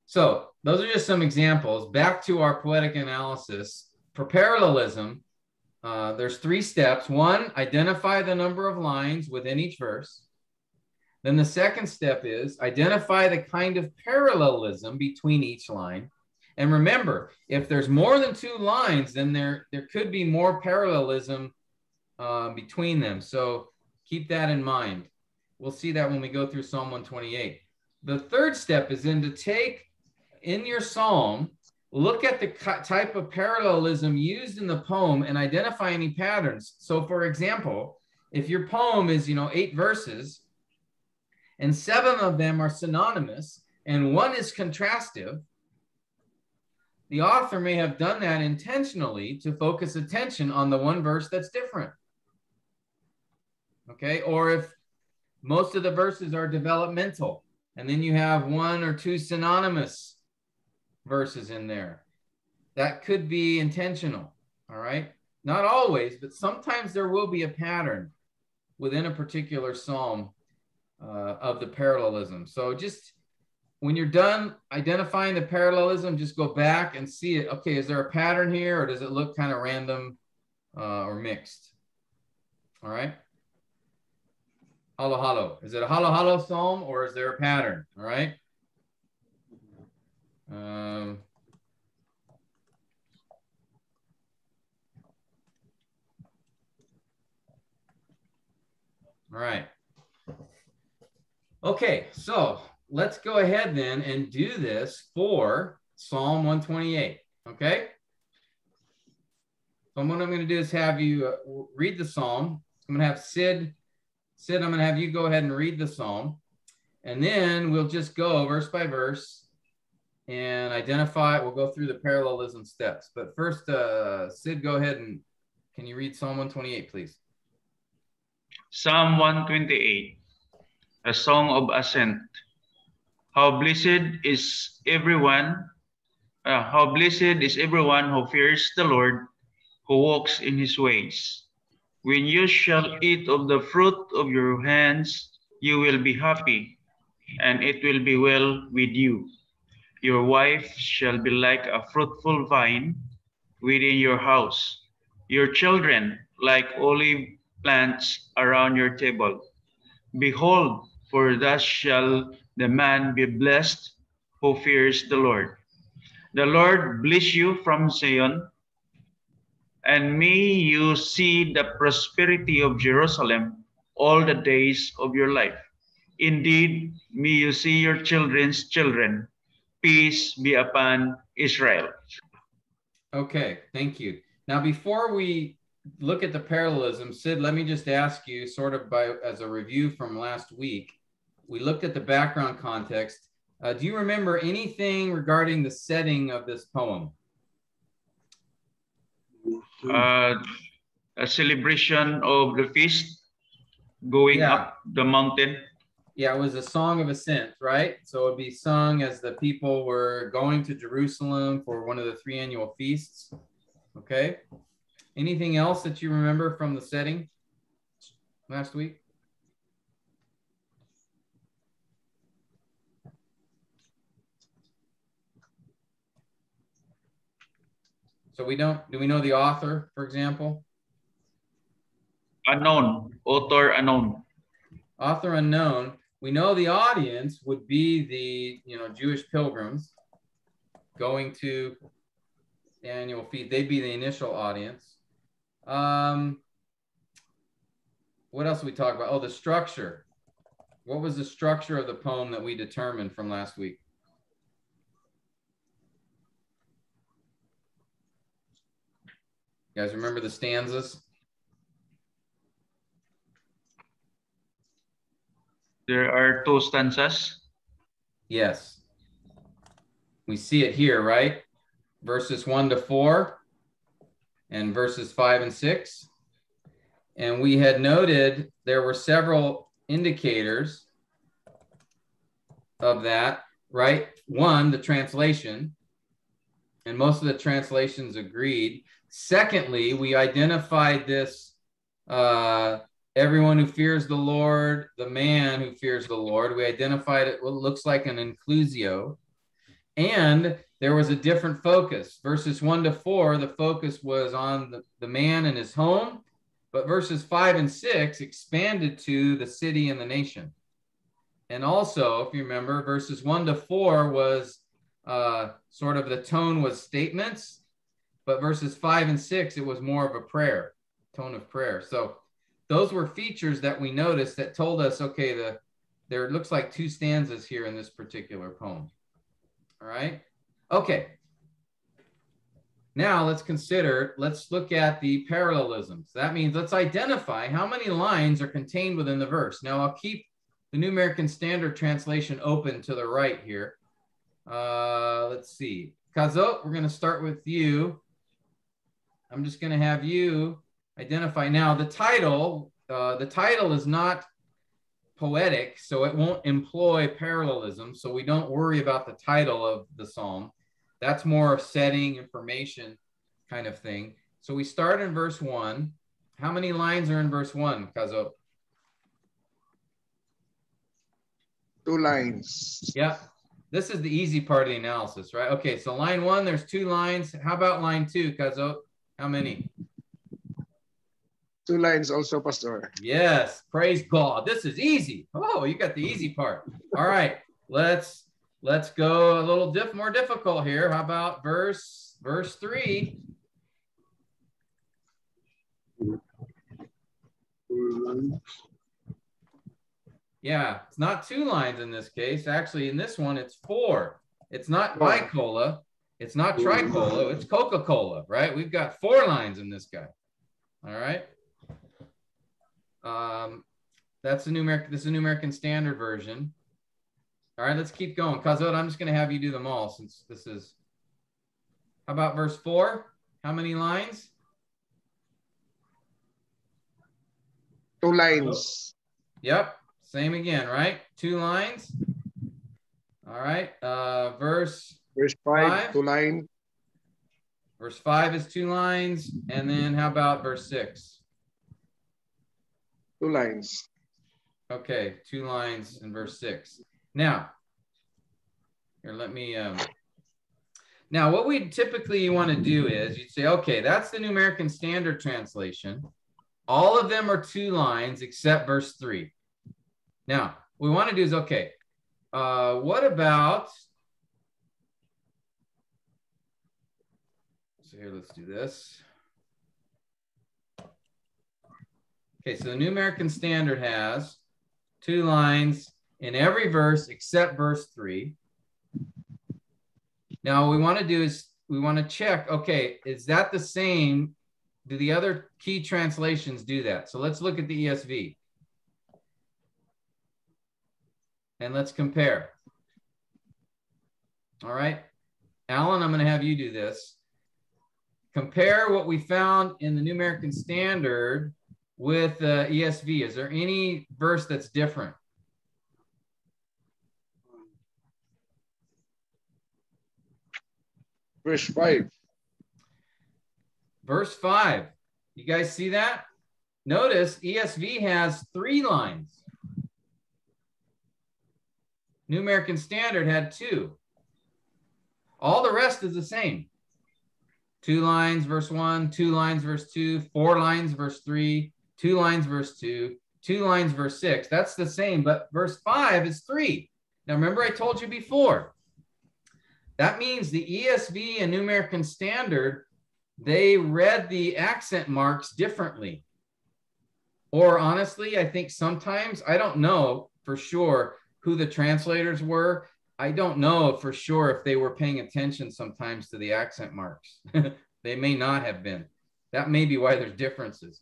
so those are just some examples. Back to our poetic analysis. For parallelism, there's three steps. One, identify the number of lines within each verse. Then the second step is identify the kind of parallelism between each line. And remember, if there's more than two lines, then there could be more parallelism between them. So keep that in mind. We'll see that when we go through Psalm 128. The third step is then to take in your psalm, look at the type of parallelism used in the poem and identify any patterns. So for example, if your poem is, 8 verses and 7 of them are synonymous and 1 is contrastive, the author may have done that intentionally to focus attention on the one verse that's different. Okay, or if most of the verses are developmental, and then you have 1 or 2 synonymous verses in there, that could be intentional. All right, not always, but sometimes there will be a pattern within a particular psalm of the parallelism. So just when you're done identifying the parallelism, just go back and see it. Okay, is there a pattern here, or does it look kind of random or mixed? All right. Halo, halo. Is it a halo, halo psalm, or is there a pattern? All right. All right. Okay, so let's go ahead then and do this for Psalm 128. Okay. So what I'm going to do is have you read the psalm. I'm going to have Sid, I'm going to have you go ahead and read the psalm, and then we'll just go verse by verse and identify. We'll go through the parallelism steps. But first, Sid, go ahead and can you read Psalm 128, please? Psalm 128, a song of ascent. How blessed is everyone who fears the Lord, who walks in his ways. When you shall eat of the fruit of your hands, you will be happy, and it will be well with you. Your wife shall be like a fruitful vine within your house, your children like olive plants around your table. Behold, for thus shall the man be blessed who fears the Lord. The Lord bless you from Zion, and may you see the prosperity of Jerusalem all the days of your life. Indeed, may you see your children's children. Peace be upon Israel. Okay, thank you. Now, before we look at the parallelism, Sid, let me just ask you sort of as a review from last week. We looked at the background context. Do you remember anything regarding the setting of this poem? A celebration of the feast going up the mountain. Yeah, it was a song of ascent, right? So it'd be sung as the people were going to Jerusalem for one of the 3 annual feasts. Okay. Anything else that you remember from the setting last week? So do we know the author, for example? Unknown, author unknown. Author unknown. We know the audience would be the Jewish pilgrims going to the annual feast. They'd be the initial audience. What else did we talk about? Oh, the structure. What was the structure of the poem that we determined from last week? You guys remember the stanzas? There are 2 stanzas. Yes. We see it here, right? Verses 1 to 4 and verses 5 and 6. And we had noted there were several indicators of that, right? One, the translation, and most of the translations agreed. Secondly, we identified this everyone who fears the Lord, the man who fears the Lord. We identified it what looks like an inclusio. And there was a different focus. Verses 1 to 4, the focus was on the man and his home. But verses 5 and 6 expanded to the city and the nation. And also, if you remember, verses 1 to 4 was sort of the tone was statements. But verses 5 and 6, it was more of a prayer, tone of prayer. So those were features that we noticed that told us, okay, there looks like 2 stanzas here in this particular poem. All right. Okay. Now let's look at the parallelisms. That means let's identify how many lines are contained within the verse. Now I'll keep the New American Standard Translation open to the right here. Let's see. Kazot, we're going to start with you. I'm just going to have you identify. Now the title is not poetic, so it won't employ parallelism. So we don't worry about the title of the psalm. That's more setting information kind of thing. So we start in verse 1. How many lines are in verse 1, Kazo? 2 lines. Yeah, this is the easy part of the analysis, right? Okay, so line 1, there's 2 lines. How about line 2, Kazo? How many? 2 lines also, Pastor. Yes, praise God. This is easy. Oh, you got the easy part. All right, let's go a little more difficult here. How about verse 3? Yeah, it's not 2 lines in this case. Actually, in this one, it's 4. It's not bicola. It's not tricola. It's Coca-Cola, right? We've got 4 lines in this guy. All right. That's the New American Standard Version. All right, let's keep going. Kazot, I'm just going to have you do them all since this is. How about verse 4? How many lines? 2 lines. Yep, same again, right? 2 lines. All right, verse 5, 2 lines. Verse 5 is 2 lines. And then how about verse 6? 2 lines. Okay, 2 lines in verse 6. Now, here, let me, now what we typically want to do is you'd say, okay, that's the New American Standard Translation. All of them are 2 lines except verse 3. Now, what we want to do is, okay, what about, so here, let's do this. Okay, so the New American Standard has 2 lines in every verse except verse 3. Now, what we want to do is we want to check, okay, is that the same do the other key translations do that? So let's look at the ESV. And let's compare. All right. Alan, I'm going to have you do this. Compare what we found in the New American Standard with ESV. Is there any verse that's different? Verse 5. Verse 5. You guys see that? Notice ESV has 3 lines. New American Standard had 2. All the rest is the same. 2 lines, verse 1, 2 lines, verse 2, 4 lines, verse 3, 2 lines, verse 2, 2 lines, verse 6. That's the same, but verse 5 is 3. Now, remember I told you before, that means the ESV and New American Standard, they read the accent marks differently. Or honestly, I think sometimes, I don't know for sure who the translators were. I don't know for sure if they were paying attention sometimes to the accent marks. They may not have been. That may be why there's differences.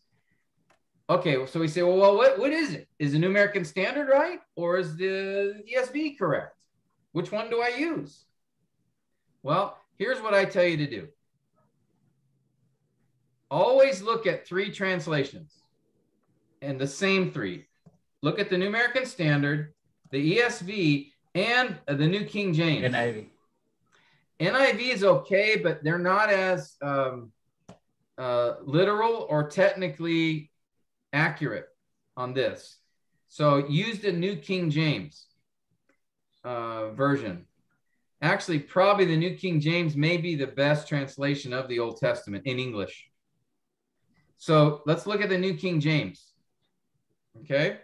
Okay, so we say, well, what is it? Is the New American Standard right? Or is the ESV correct? Which one do I use? Well, here's what I tell you to do. Always look at 3 translations and the same 3. Look at the New American Standard, the ESV, and the New King James. NIV. NIV is okay, but they're not as literal or technically accurate on this. So use the New King James version. Actually, probably the New King James may be the best translation of the Old Testament in English. So let's look at the New King James. Okay.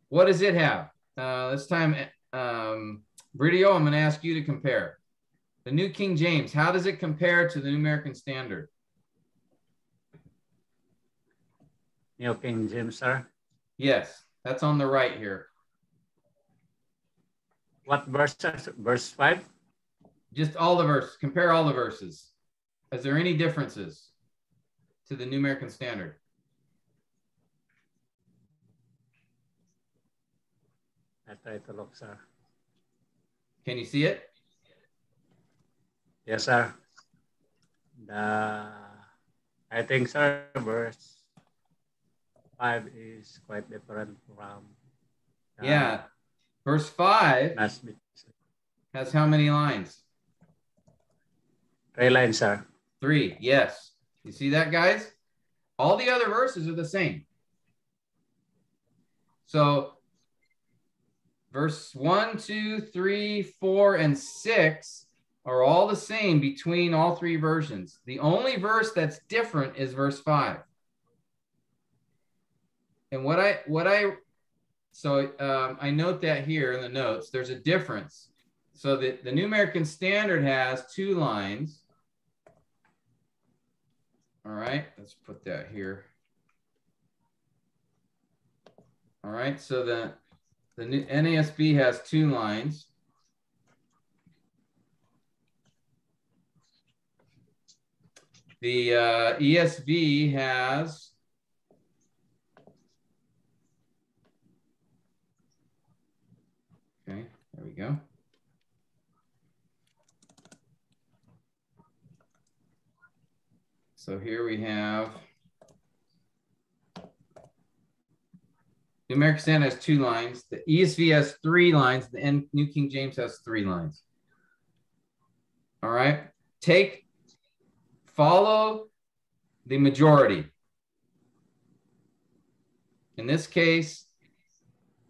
What does it have? This time, Bridio, I'm going to ask you to compare. The New King James, how does it compare to the New American Standard? New King James, sir. Yes, that's on the right here. What verse, sir? Verse 5? Just all the verses. Compare all the verses. Is there any differences to the New American Standard? I try to look, sir. Can you see it? Yes, sir. I think, sir, verse 5 is quite different from... Yeah. Verse 5 has how many lines? 3 lines, sir. 3, yes. You see that, guys? All the other verses are the same. So verse 1, 2, 3, 4, and 6 are all the same between all 3 versions. The only verse that's different is verse 5. And I note that here in the notes, there's a difference. So the New American Standard has 2 lines. All right, let's put that here. All right, so the new NASB has 2 lines. The ESV has okay, there we go. So here we have the American Standard has 2 lines. The ESV has 3 lines. The New King James has 3 lines. All right. Follow the majority. In this case,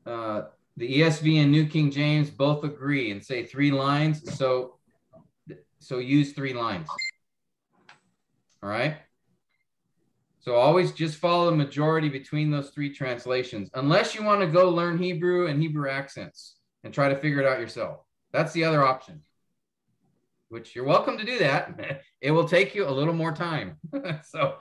the ESV and New King James both agree and say 3 lines. So use 3 lines. All right. So always just follow the majority between those 3 translations, unless you want to go learn Hebrew and Hebrew accents and try to figure it out yourself. That's the other option, which you're welcome to do that. It will take you a little more time. So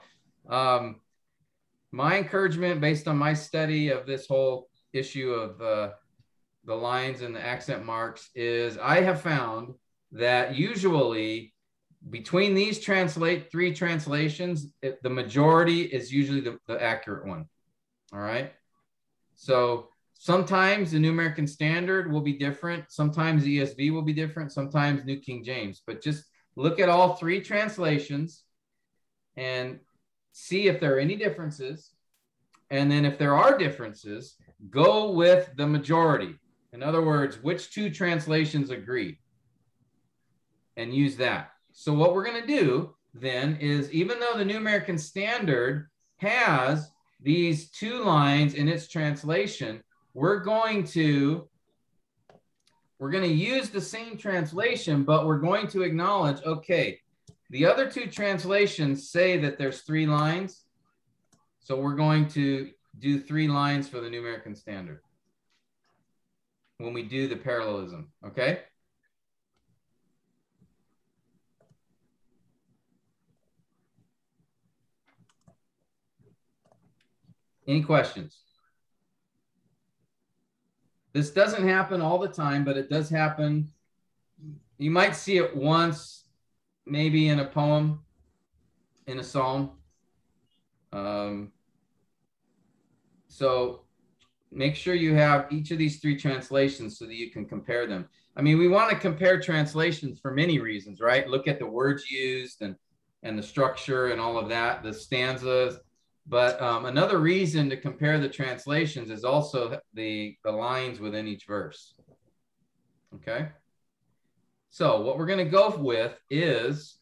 my encouragement based on my study of this whole issue of the lines and the accent marks is I have found that usually between these three translations, the majority is usually the accurate one. All right. So sometimes the New American Standard will be different. Sometimes the ESV will be different. Sometimes New King James. But just look at all three translations and see if there are any differences. And then if there are differences, go with the majority. In other words, which two translations agree? And use that. So what we're going to do then is, even though the New American Standard has these two lines in its translation, we're going to use the same translation, but we're going to acknowledge, okay, the other two translations say that there's 3 lines. So we're going to do 3 lines for the New American Standard when we do the parallelism, okay? Any questions? This doesn't happen all the time, but it does happen. You might see it once, maybe in a poem, in a psalm. So make sure you have each of these 3 translations so that you can compare them. I mean, we want to compare translations for many reasons, right? Look at the words used and the structure and all of that, the stanzas. But another reason to compare the translations is also the lines within each verse. Okay. So what we're going to go with is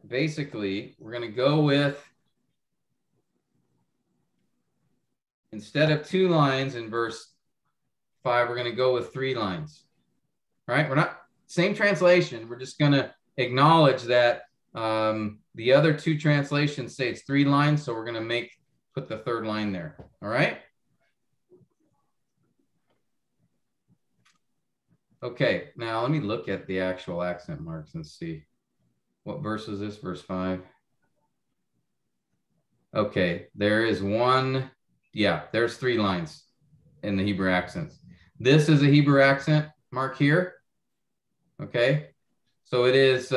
basically we're going to go with, instead of 2 lines in verse 5, we're going to go with 3 lines. All right. We're not same translation. We're just going to acknowledge that the other 2 translations say it's 3 lines, so we're going to put the 3rd line there. All right. Okay, now let me look at the actual accent marks and see. What verse is this? Verse 5. Okay, there is one. Yeah, there's 3 lines in the Hebrew accents. This is a Hebrew accent mark here. Okay, so it is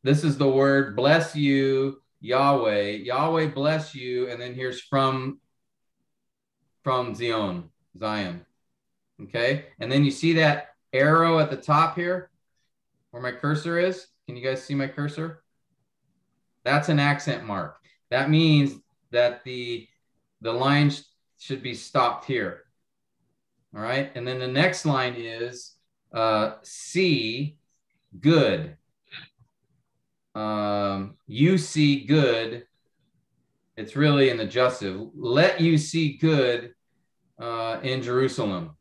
this is the word bless you, Yahweh. Yahweh bless you, and then here's from Zion. Okay, and then you see that arrow at the top here where my cursor is. Can you guys see my cursor? That's an accent mark. That means that the line should be stopped here. All right, and then the next line is see good. You see good. It's really an adjussive. Let you see good in Jerusalem.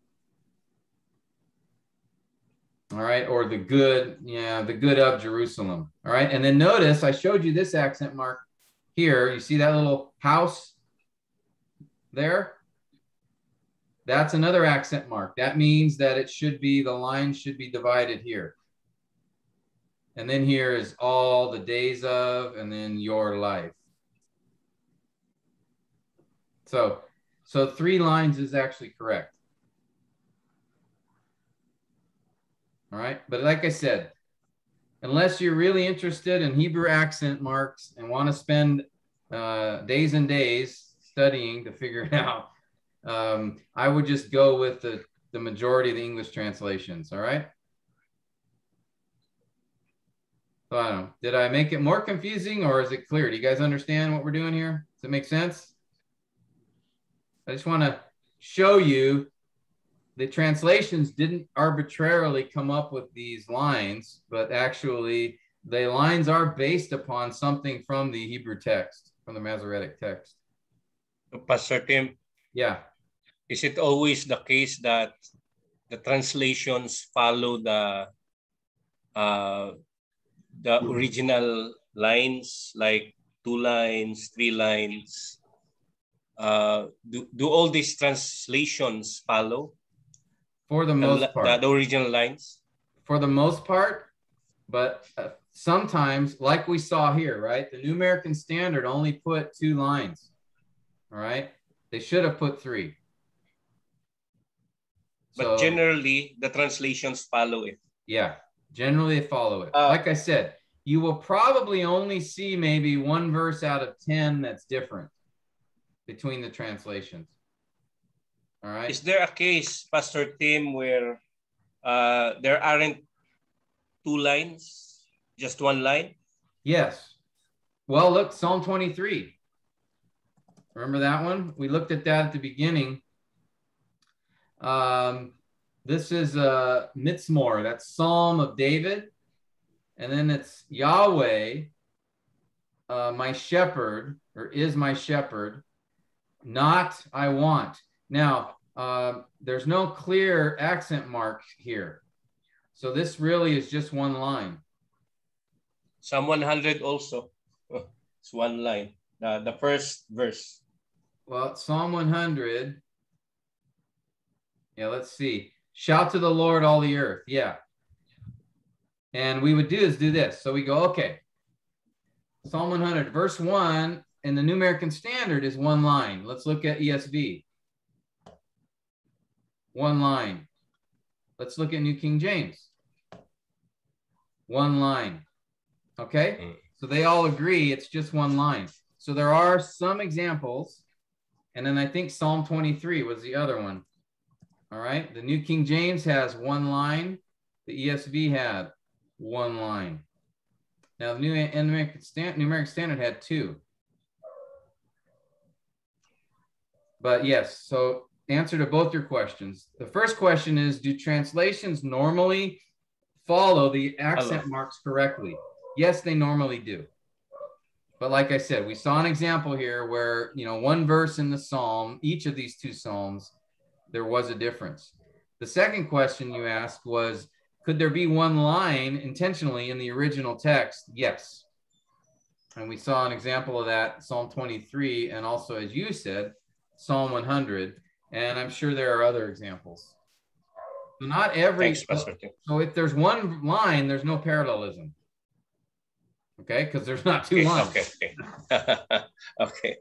All right, or the good, the good of Jerusalem. All right, and then notice I showed you this accent mark here. You see that little house there? That's another accent mark. That means that it should be, the line should be divided here. And then here is all the days of, and then your life. So 3 lines is actually correct. All right, but like I said, unless you're really interested in Hebrew accent marks and want to spend days and days studying to figure it out, I would just go with the majority of the English translations. All right. So I don't know. Did I make it more confusing, or is it clear? Do you guys understand what we're doing here? Does it make sense? I just want to show you the translations didn't arbitrarily come up with these lines, but actually the lines are based upon something from the Hebrew text, from the Masoretic text. Pastor Tim? Yeah. Is it always the case that the translations follow the original lines, like 2 lines, 3 lines? Do all these translations follow? For the most part. The original lines? For the most part, but sometimes, like we saw here, right? The New American Standard only put 2 lines, all right? They should have put 3. But generally, the translations follow it. Yeah, generally they follow it. Uh, Like I said, you will probably only see maybe one verse out of 10 that's different between the translations. All right. Is there a case, Pastor Tim, where there aren't two lines, just one line? Yes. Well, look, Psalm 23. Remember that one? We looked at that at the beginning. This is Mitzmor, that's Psalm of David. And then it's Yahweh, my shepherd, or is my shepherd, not I want. Now, there's no clear accent mark here. So this really is just one line. Psalm 100 also. It's one line, the first verse. Well, Psalm 100. Yeah, let's see. Shout to the Lord, all the earth. Yeah. And we would do this. So we go, okay. Psalm 100, verse 1 in the New American Standard is one line. Let's look at ESV. One line. Let's look at New King James. One line. Okay? So they all agree it's just one line. So there are some examples. And then I think Psalm 23 was the other one. All right? The New King James has one line. The ESV had one line. Now, the New American Standard had two. But yes, so answer to both your questions. The first question is, do translations normally follow the accent marks correctly? Yes, they normally do. But like I said, we saw an example here where, one verse in the Psalm, each of these two Psalms, there was a difference. The second question you asked was, could there be one line intentionally in the original text? Yes. And we saw an example of that, Psalm 23, and also, as you said, Psalm 100. And I'm sure there are other examples. So not every, so if there's one line, there's no parallelism. Okay, because there's not two lines. Okay. Okay.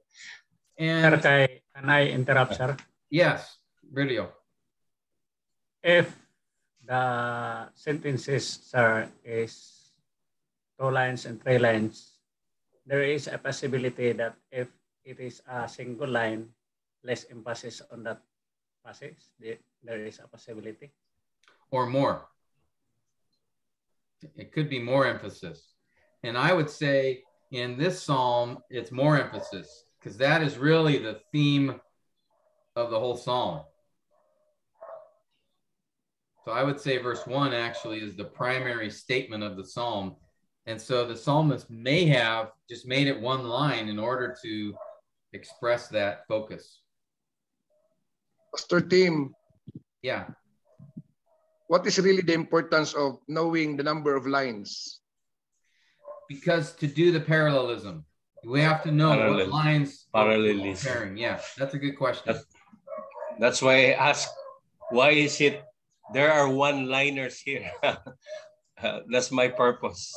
And Sir, can I interrupt, sir? Yes, video. If the sentences, sir, is 2 lines and 3 lines, there is a possibility that if it is a single line, less emphasis on that passage, there is a possibility. Or more. It could be more emphasis. And I would say in this psalm, it's more emphasis because that is really the theme of the whole psalm. So I would say verse 1 actually is the primary statement of the psalm. And so the psalmist may have just made it one line in order to express that focus. Pastor Tim. Yeah. What is really the importance of knowing the number of lines? Because to do the parallelism, we have to know what lines we're comparing. Yeah, that's a good question. That's why I asked, why is it there are one-liners here? That's my purpose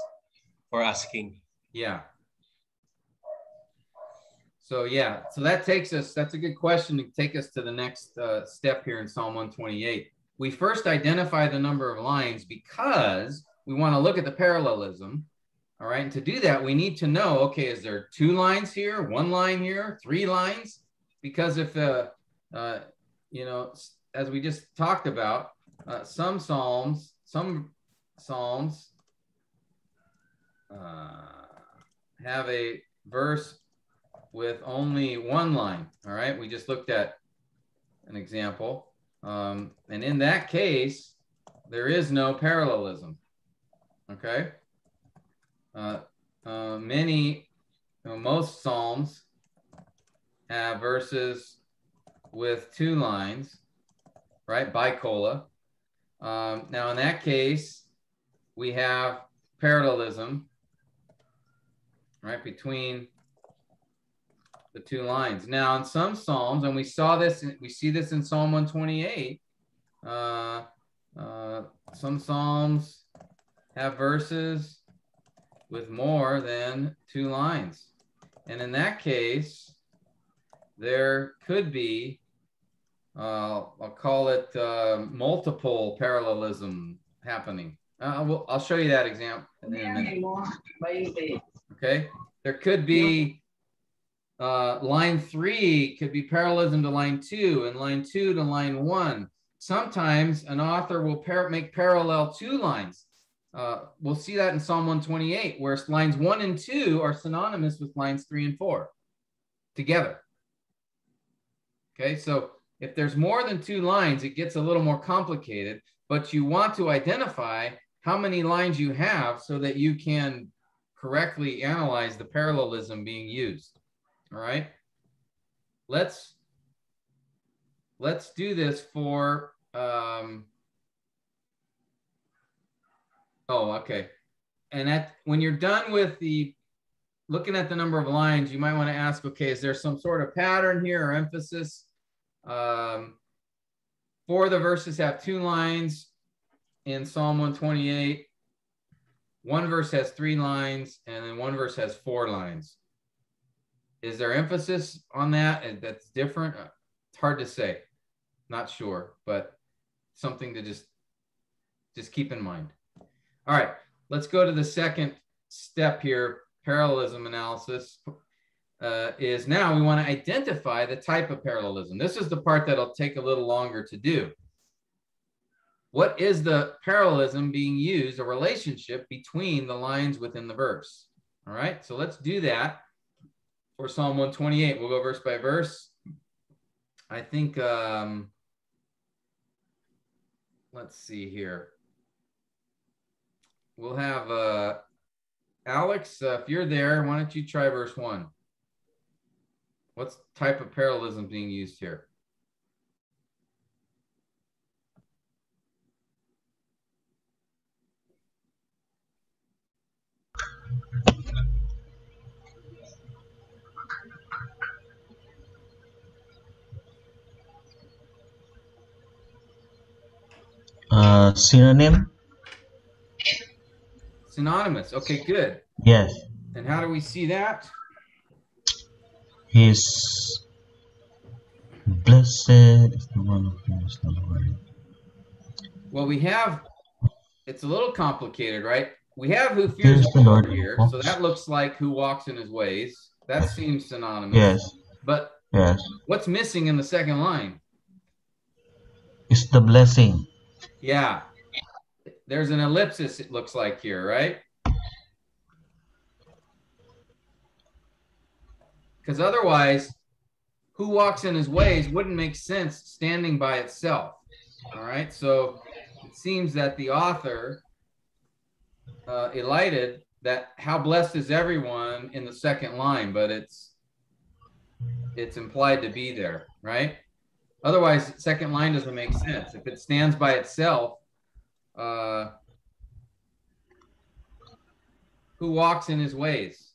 for asking. Yeah. So yeah, so that takes us, that's a good question to take us to the next step here in Psalm 128. We first identify the number of lines because we want to look at the parallelism. All right, and to do that, we need to know, okay, is there 2 lines here, 1 line here, 3 lines? Because if, as we just talked about, some psalms have a verse with only 1 line. All right, we just looked at an example. And in that case, there is no parallelism. Okay. Most psalms have verses with 2 lines, right? Bicola. Now in that case, we have parallelism, right, between the 2 lines. Now in some psalms, and we see this in Psalm 128, some psalms have verses with more than 2 lines. And in that case, there could be, I'll call it multiple parallelism happening. I'll show you that example in a minute. Okay, there could be line 3 could be parallelism to line 2, and line 2 to line 1. Sometimes an author will make parallel 2 lines. We'll see that in Psalm 128, where lines 1 and 2 are synonymous with lines 3 and 4 together. Okay, so if there's more than 2 lines, it gets a little more complicated, but you want to identify how many lines you have so that you can correctly analyze the parallelism being used. All right, let's do this for okay. And when you're done with looking at the number of lines, you might want to ask, okay, is there some sort of pattern here or emphasis? 4 of the verses have 2 lines in Psalm 128. 1 verse has 3 lines, and then 1 verse has 4 lines. Is there emphasis on that? That's different? It's hard to say. Not sure, but something to just keep in mind. All right, let's go to the second step here. Parallelism analysis is now we want to identify the type of parallelism. This is the part that'll take a little longer to do. What is the parallelism being used, a relationship between the lines within the verse? All right, so let's do that for Psalm 128. We'll go verse by verse. I think, let's see here. We'll have Alex, if you're there, why don't you try verse 1? What type of parallelism being used here? Synonym? Synonymous. Okay, good. Yes. And how do we see that? He's blessed is the one who fears the Lord. Well, we have, it's a little complicated, right? We have who fears the Lord here. So that looks like who walks in his ways. That seems synonymous. Yes. But yes, what's missing in the second line? it's the blessing. Yeah. There's an ellipsis, it looks like here, right? Because otherwise, who walks in his ways wouldn't make sense standing by itself. All right, so it seems that the author elided that how blessed is everyone in the second line, but it's implied to be there, right? Otherwise, second line doesn't make sense. If it stands by itself, who walks in his ways?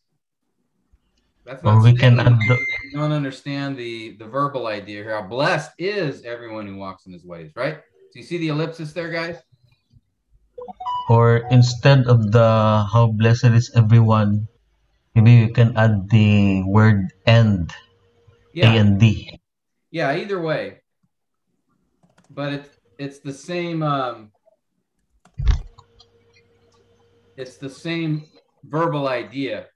That's not Or we can saying add you don't understand the verbal idea here. How blessed is everyone who walks in his ways, right? So you see the ellipsis there, guys? or instead of the how blessed is everyone, maybe you can add the word and. Yeah. A and D. Yeah, either way. But it's the same it's the same verbal idea,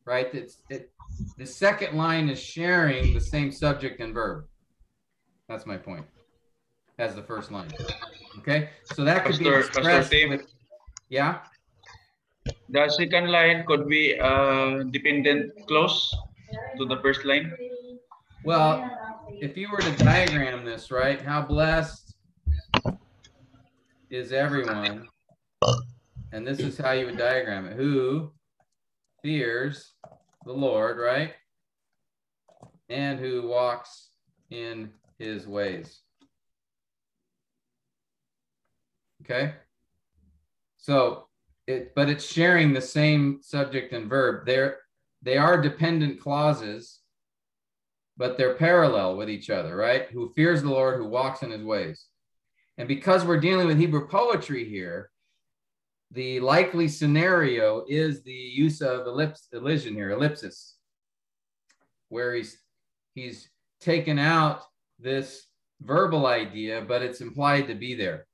right? The second line is sharing the same subject and verb. That's my point. As the first line. Okay? So that could be expressed with, yeah? The second line could be dependent clause to the first line. Well, if you were to diagram this, right? How blessed is everyone? And this is how you would diagram it. Who fears the Lord, right? And who walks in his ways. Okay? So, but it's sharing the same subject and verb. They are dependent clauses, but they're parallel with each other, right? Who fears the Lord, who walks in his ways. And because we're dealing with Hebrew poetry here, the likely scenario is the use of elision here, ellipsis, where he's taken out this verbal idea, but it's implied to be there.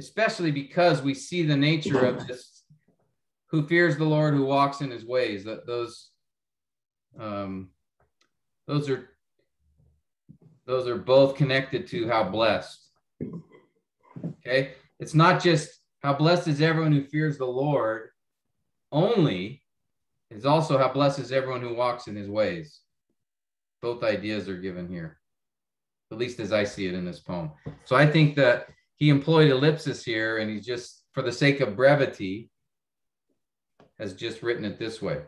especially because we see the nature of this, who fears the Lord, who walks in his ways. Those are both connected to how blessed. Okay, it's not just how blessed is everyone who fears the Lord only, it's also how blessed is everyone who walks in his ways. Both ideas are given here, at least as I see it in this poem. So I think that he employed ellipsis here, and he's just, for the sake of brevity, has just written it this way.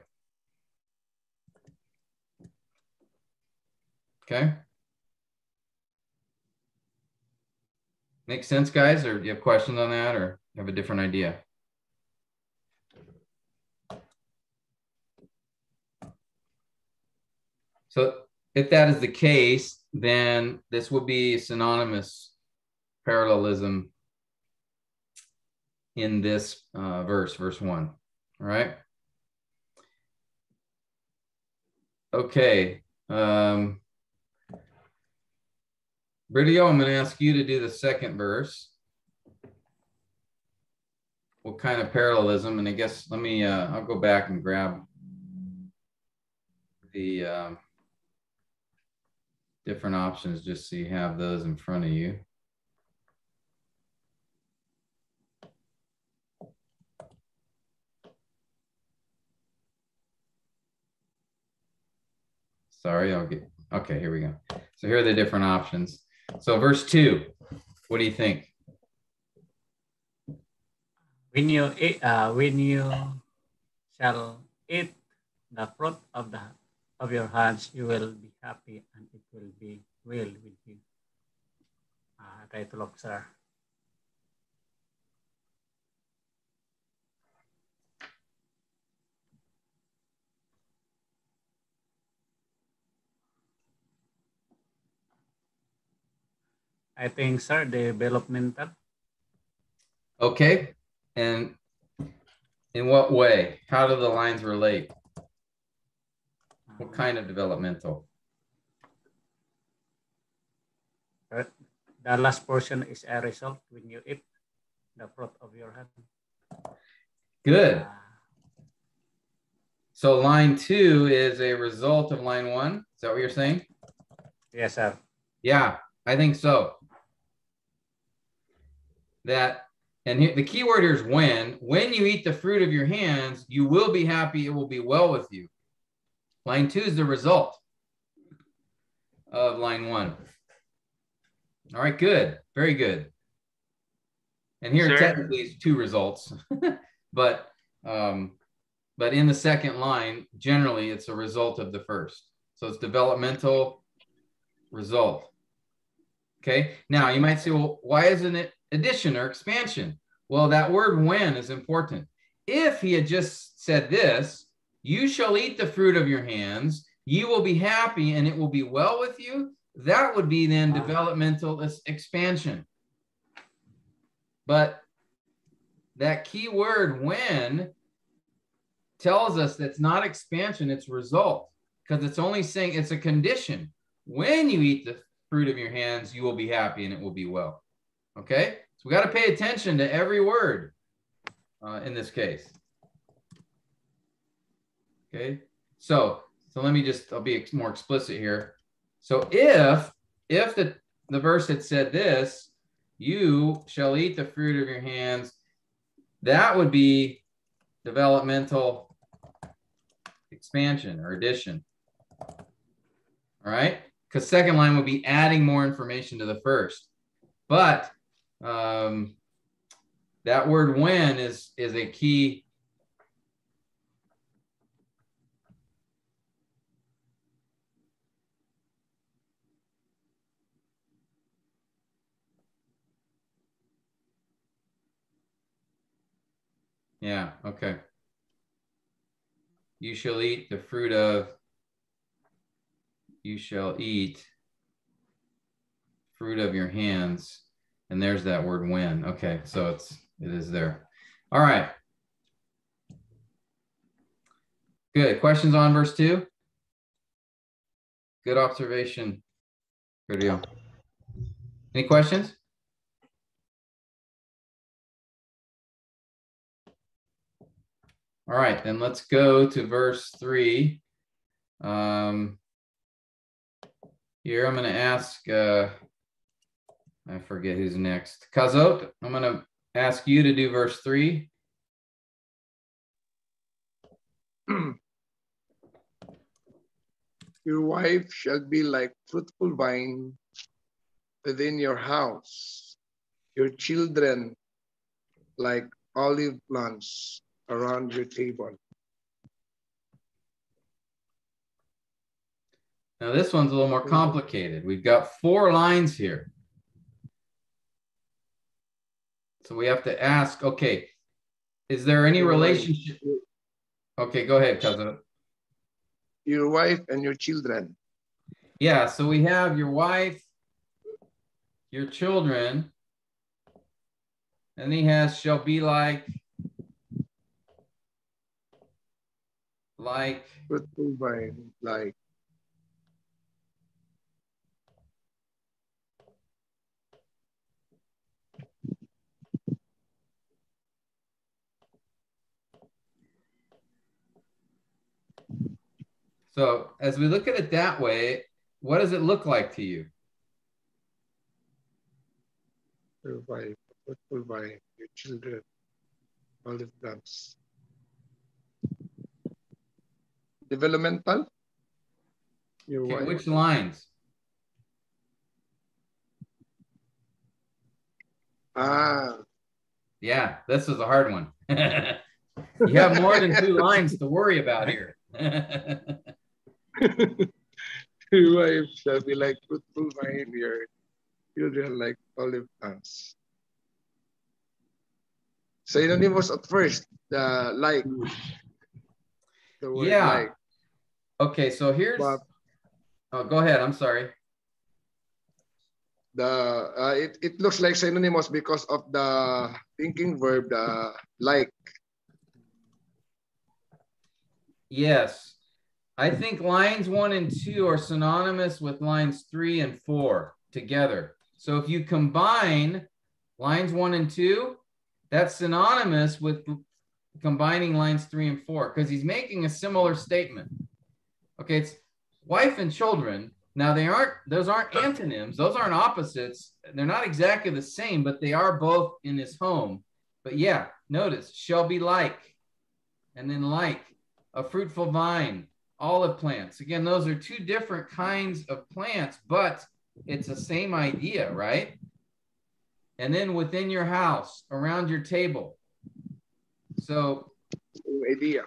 Okay. Make sense, guys? Or do you have questions on that, or have a different idea? So if that is the case, then this would be synonymous parallelism in this verse 1. All right. Okay. Bridio, I'm going to ask you to do the second verse. What kind of parallelism? And I guess let me, I'll go back and grab the different options just so you have those in front of you. Sorry, okay, here we go. So here are the different options. So verse 2, what do you think? When you shall eat the fruit of your hands, you will be happy, and it will be well with you. Try to look, sir. I think, sir, developmental. Okay, and in what way? How do the lines relate? What kind of developmental? The last portion is a result when you eat the fruit of your hand. Good. So line 2 is a result of line 1. Is that what you're saying? Yes, sir. Yeah, I think so. And here, the key word here is when. When you eat the fruit of your hands, you will be happy. It will be well with you. Line 2 is the result of line 1. All right, good. Very good. And here technically it's 2 results, but in the second line, generally it's a result of the first. So it's developmental result. Okay. Now you might say, well, why isn't it addition or expansion? Well, that word when is important. If he had just said this, you shall eat the fruit of your hands, you will be happy and it will be well with you, that would be then developmental expansion. But that key word when tells us that's not expansion, it's result, because it's only saying it's a condition. When you eat the fruit of your hands, you will be happy and it will be well. Okay, so we got to pay attention to every word in this case. Okay, so let me just, I'll be more explicit here. So if the verse had said this, you shall eat the fruit of your hands, that would be developmental expansion or addition. All right, because second line would be adding more information to the first. But that word when is a key. Yeah, okay. You shall eat the fruit of, you shall eat fruit of your hands. And there's that word when. Okay, so it is there. All right. Good. Questions on verse 2? Good observation, Sergio. Any questions? All right, then let's go to verse 3. Here I'm going to ask, I forget who's next. Kazot, I'm going to ask you to do verse 3. Your wife shall be like fruitful vine within your house, your children like olive plants around your table. Now this one's a little more complicated. We've got 4 lines here. So we have to ask, okay, is there any relationship? Okay, go ahead, Kazot. Your wife and your children. Yeah, so we have your wife, your children, and he has shall be like Fruitful vine, like. So as we look at it that way, what does it look like to you? Your wife, fruitful vine, your children, olive plants. Developmental. Your Okay, wife. which lines? Yeah, this is a hard one. You have more than 2 lines to worry about here. Your wife shall be like fruitful vine, your children like olive plants. Synonymous at first, the like. The word like. Okay, so here's. But, oh, go ahead. I'm sorry. It looks like synonymous because of the thinking verb, the like. Yes, I think lines 1 and 2 are synonymous with lines 3 and 4 together. So if you combine lines 1 and 2, that's synonymous with combining lines 3 and 4 because he's making a similar statement. Okay, it's wife and children. Now those aren't antonyms. Those aren't opposites. They're not exactly the same, but they are both in his home. But yeah, notice shall be like, and then like a fruitful vine, olive plants. Again, those are 2 different kinds of plants, but it's the same idea, right? And then within your house, around your table. So idea.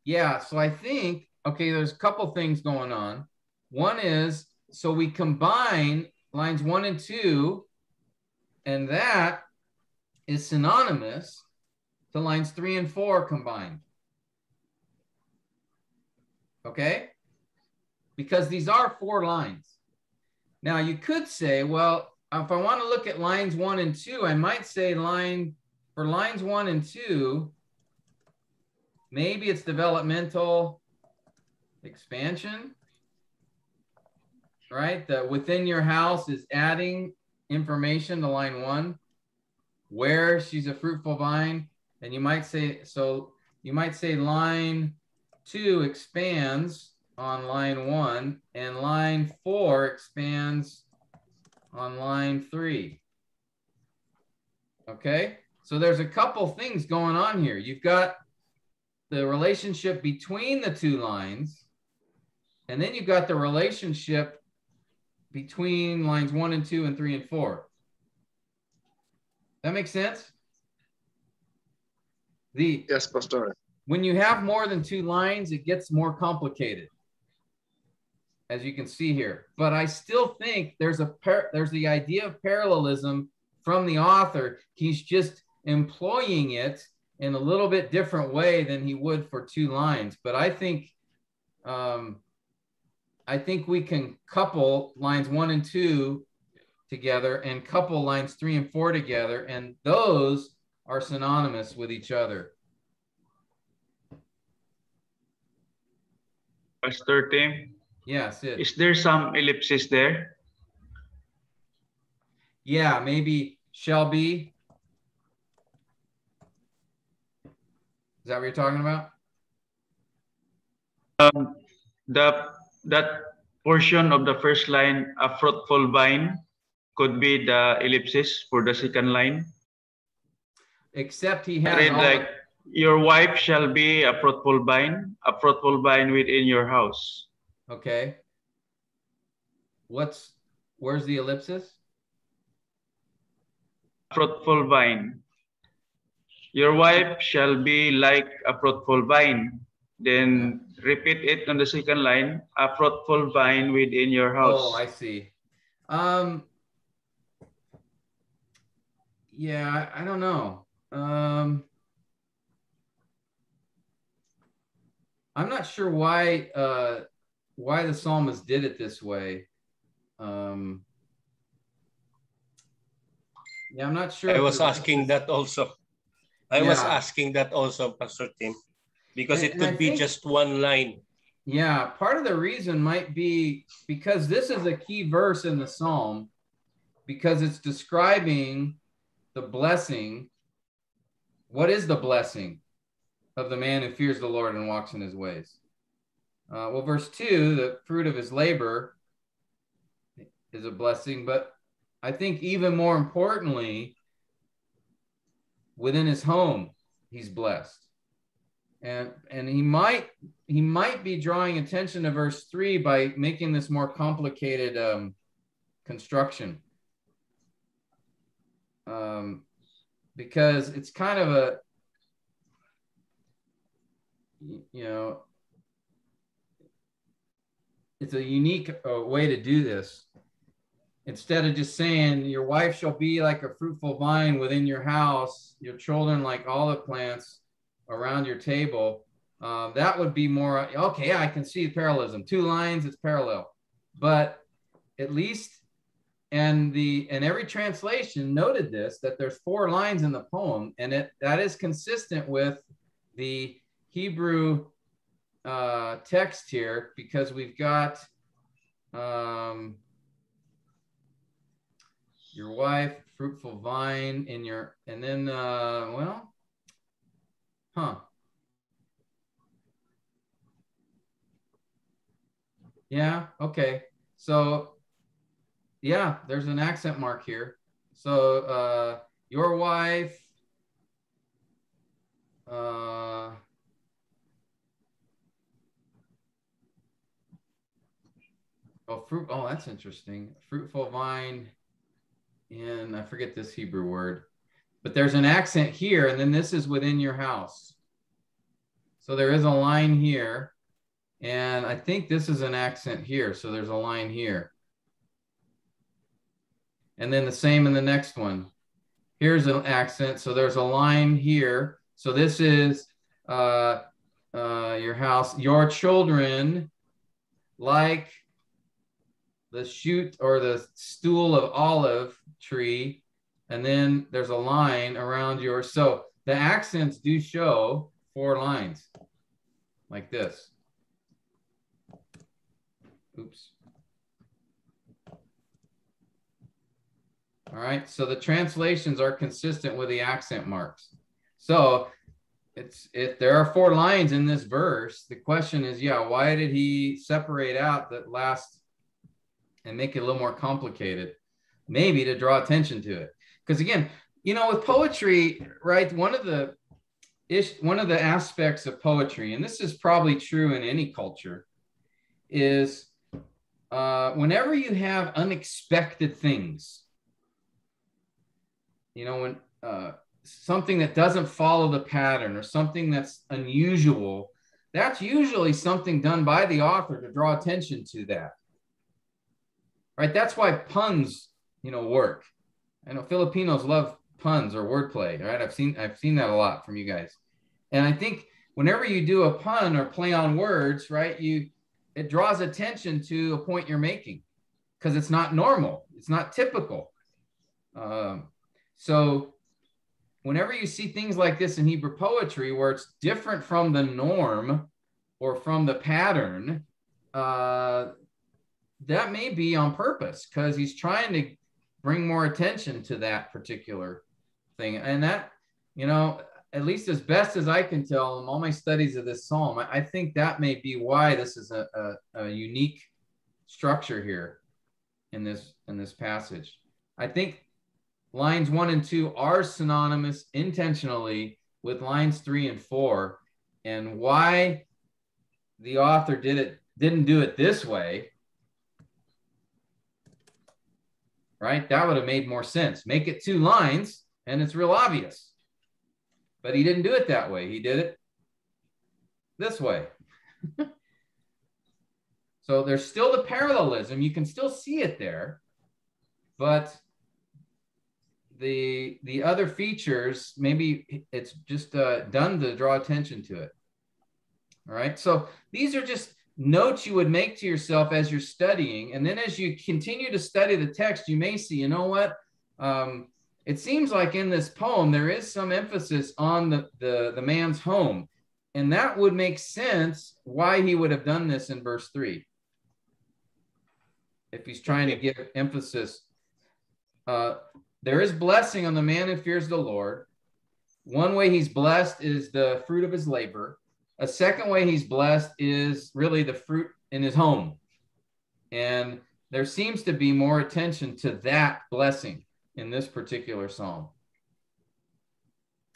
Yeah, so I think, okay, there's a couple things going on. One is, so we combine lines 1 and 2, and that is synonymous to lines 3 and 4 combined. Okay? Because these are 4 lines. Now you could say, well, if I want to look at lines 1 and 2, I might say for lines 1 and 2, maybe it's developmental expansion, right? The within your house is adding information to line 1, where she's a fruitful vine. And you might say, so you might say line 2 expands on line 1 and line 4 expands on line 3. Okay, so there's a couple things going on here. You've got the relationship between the 2 lines, and then you've got the relationship between lines 1 and 2 and 3 and 4. That makes sense? Yes, Pastor. When you have more than 2 lines, it gets more complicated, as you can see here. But I still think there's the idea of parallelism from the author. He's just employing it in a little bit different way than he would for 2 lines. But I think we can couple lines 1 and 2 together and couple lines 3 and 4 together, and those are synonymous with each other. Pastor Tim? Yes. Is there some ellipsis there? Yeah, maybe shall be. Is that what you're talking about? The that portion of the first line, a fruitful vine, could be the ellipsis for the second line. Except he I has read all like, your wife shall be a fruitful vine within your house. okay. Where's the ellipsis? Fruitful vine. Your wife shall be like a fruitful vine. Then repeat it on the second line, a fruitful vine within your house. Oh, I see. Yeah, I don't know. I'm not sure why the psalmist did it this way. Yeah, I'm not sure. I was asking that also. I was asking that also, Pastor Tim, because it could be just one line. Yeah, part of the reason might be because this is a key verse in the psalm, because it's describing the blessing. What is the blessing of the man who fears the Lord and walks in his ways? Well, verse 2, the fruit of his labor is a blessing, but I think even more importantly, within his home, he's blessed. And he might be drawing attention to verse 3 by making this more complicated construction. Because it's kind of a, it's a unique way to do this. Instead of just saying, your wife shall be like a fruitful vine within your house, your children like olive plants around your table, that would be more, okay, yeah, I can see the parallelism. 2 lines, it's parallel. But at least, and every translation noted this, that there's 4 lines in the poem, and that is consistent with the Hebrew text here, because we've got your wife, fruitful vine in your, and then, yeah, okay. So, yeah, there's an accent mark here. So, your wife, that's interesting. Fruitful vine in, I forget this Hebrew word, but there's an accent here, and then this is within your house. So there is a line here, and I think this is an accent here. So there's a line here. And then the same in the next one. Here's an accent. So there's a line here. So this is your house, your children, like the shoot or the stool of olive tree. And then there's a line around yours. So the accents do show 4 lines like this. Oops. All right, so the translations are consistent with the accent marks. So there are 4 lines in this verse. The question is, why did he separate out that last and make it a little more complicated? Maybe to draw attention to it. Because again, with poetry, right, one of the aspects of poetry, and this is probably true in any culture, is whenever you have unexpected things, when something that doesn't follow the pattern or something that's unusual, that's usually something done by the author to draw attention to that. Right? That's why puns, work. I know Filipinos love puns or wordplay, right? I've seen that a lot from you guys. And I think whenever you do a pun or play on words, right, it draws attention to a point you're making, because it's not normal. It's not typical. So whenever you see things like this in Hebrew poetry, where it's different from the norm or from the pattern, that may be on purpose, because he's trying to bring more attention to that particular thing. And that, at least as best as I can tell in all my studies of this psalm, I think that may be why this is a unique structure here in this passage. I think lines 1 and 2 are synonymous intentionally with lines 3 and 4, and why the author didn't do it this way, right? That would have made more sense. Make it 2 lines and it's real obvious. But he didn't do it that way. He did it this way. So there's still the parallelism. You can still see it there, but the other features, maybe it's just done to draw attention to it. All right. So these are just notes you would make to yourself as you're studying. And then as you continue to study the text, you may see, you know what? It seems like in this poem, there is some emphasis on the man's home. And that would make sense why he would have done this in verse 3. If he's trying to give emphasis, there is blessing on the man who fears the Lord. One way he's blessed is the fruit of his labor. A second way he's blessed is really the fruit in his home. And there seems to be more attention to that blessing in this particular psalm.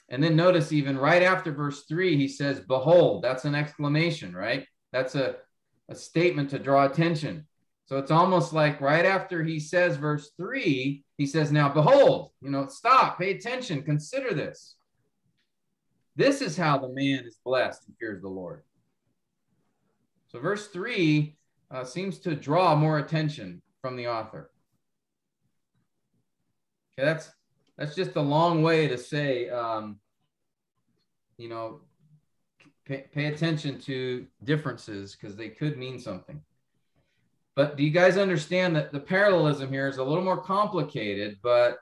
And then notice even right after verse 3, he says, behold. That's an exclamation, right? That's a statement to draw attention. So it's almost like right after he says verse 3, he says, now behold, stop, pay attention, consider this. This is how the man is blessed who fears the Lord. So verse 3 seems to draw more attention from the author. Okay, that's just a long way to say, pay attention to differences because they could mean something. But do you guys understand that the parallelism here is a little more complicated? But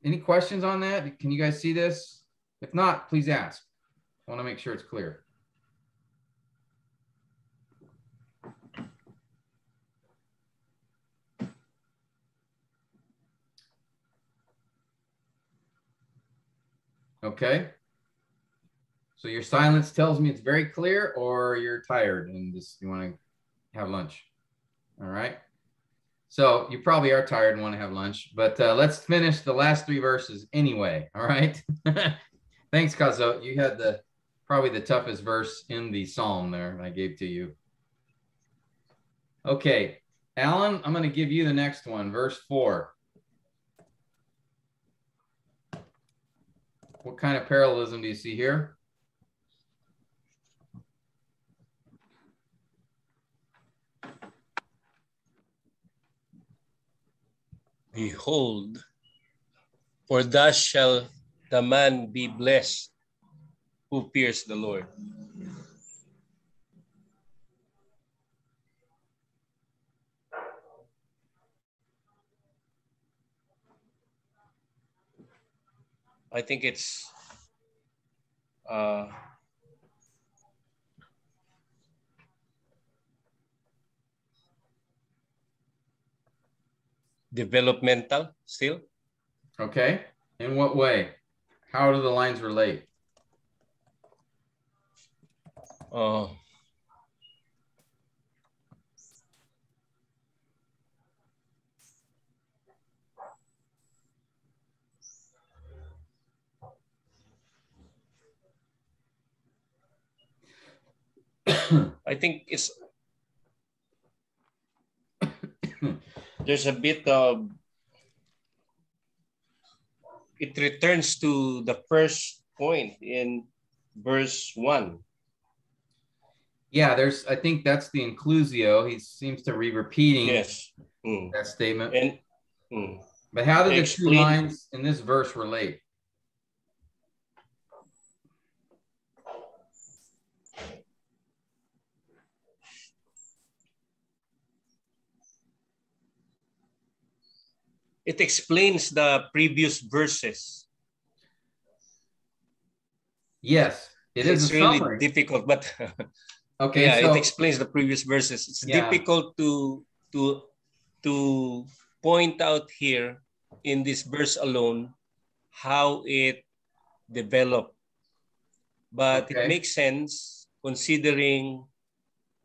any questions on that? Can you guys see this? If not, please ask. I want to make sure it's clear. Okay. So your silence tells me it's very clear, or you're tired and just you want to have lunch. All right. So you probably are tired and want to have lunch, but let's finish the last 3 verses anyway. All right. Thanks, Kazo. You had probably the toughest verse in the psalm there I gave to you. Okay, Alan, I'm going to give you the next one, verse 4. What kind of parallelism do you see here? Behold, for thus shall the man be blessed who fears the Lord. I think it's developmental still. Okay. In what way? How do the lines relate? I think it's there's a bit of it returns to the first point in verse 1. Yeah, I think that's the inclusio. He seems to be repeating that statement. But how do the 2 lines in this verse relate? It explains the previous verses. Yes, it's really summary. Difficult, but okay, yeah, so, it explains the previous verses. It's difficult to point out here in this verse alone how it developed but it Okay. makes sense considering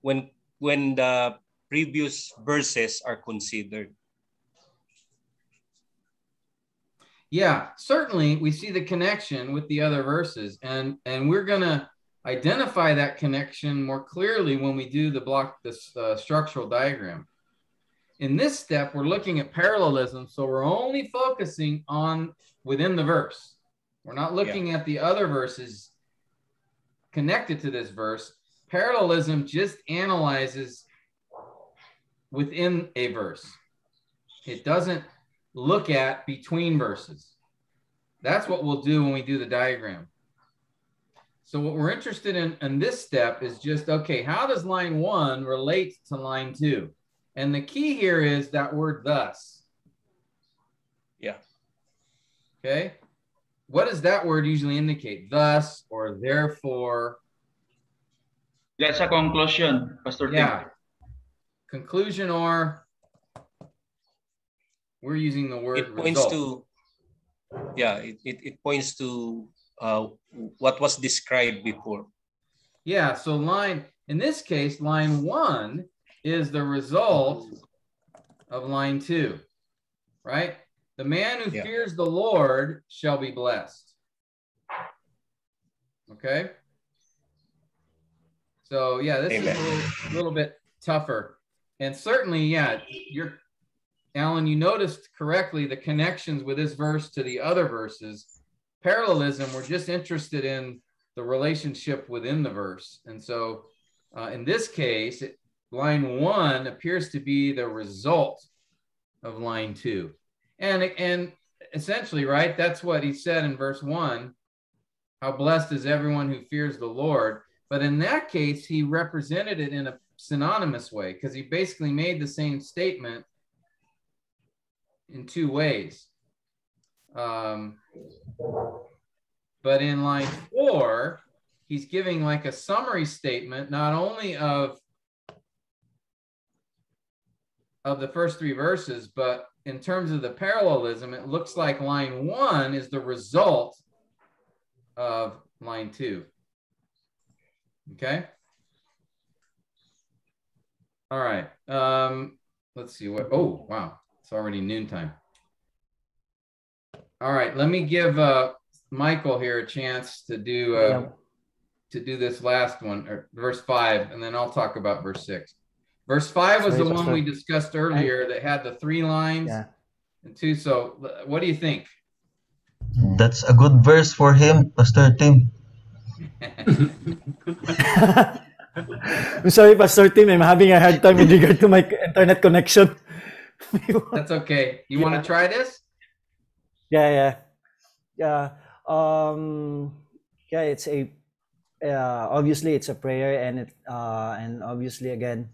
when the previous verses are considered. Yeah, certainly we see the connection with the other verses, and we're going to identify that connection more clearly when we do this structural diagram. In this step, we're looking at parallelism, so we're only focusing on within the verse. We're not looking at the other verses connected to this verse. Parallelism just analyzes within a verse. It doesn't look at between verses. That's what we'll do when we do the diagram. So what we're interested in this step is just, okay, how does line 1 relate to line 2? And the key here is that word thus. Yeah. Okay. What does that word usually indicate? Thus or therefore? That's a conclusion, Pastor Tim. Yeah. Conclusion, or we're using the word It points result. It points to what was described before. Yeah, so in this case, line 1 is the result of line 2, right? The man who fears the Lord shall be blessed. Okay? So, yeah, this is a little bit tougher. And certainly, Alan, you noticed correctly the connections with this verse to the other verses. Parallelism, we're just interested in the relationship within the verse. And so in this case, line 1 appears to be the result of line 2. And essentially, right, that's what he said in verse 1, how blessed is everyone who fears the Lord. But in that case, he represented it in a synonymous way, because he basically made the same statement in 2 ways. But in line 4, he's giving like a summary statement, not only of the first 3 verses, but in terms of the parallelism, it looks like line 1 is the result of line 2. Okay. All right. Let's see what, oh, wow. It's already noontime. All right. Let me give Michael here a chance to do this last one, or verse 5, and then I'll talk about verse 6. Verse 5 was the one we discussed earlier that had the 3 lines and 2. So what do you think? That's a good verse for him, Pastor Tim. I'm sorry, Pastor Tim. I'm having a hard time with regard to my internet connection. That's okay. You want to try this? Yeah. It's a obviously it's a prayer, and obviously again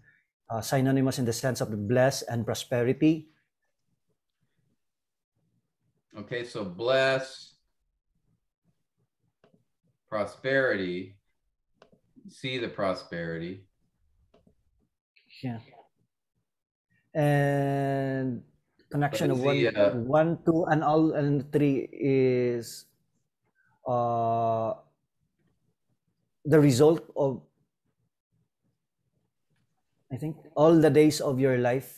synonymous in the sense of bless and prosperity. Okay, so bless, prosperity, see the prosperity. Yeah. And connection of 1, 2, and all, and 3 is the result of, I think, all the days of your life.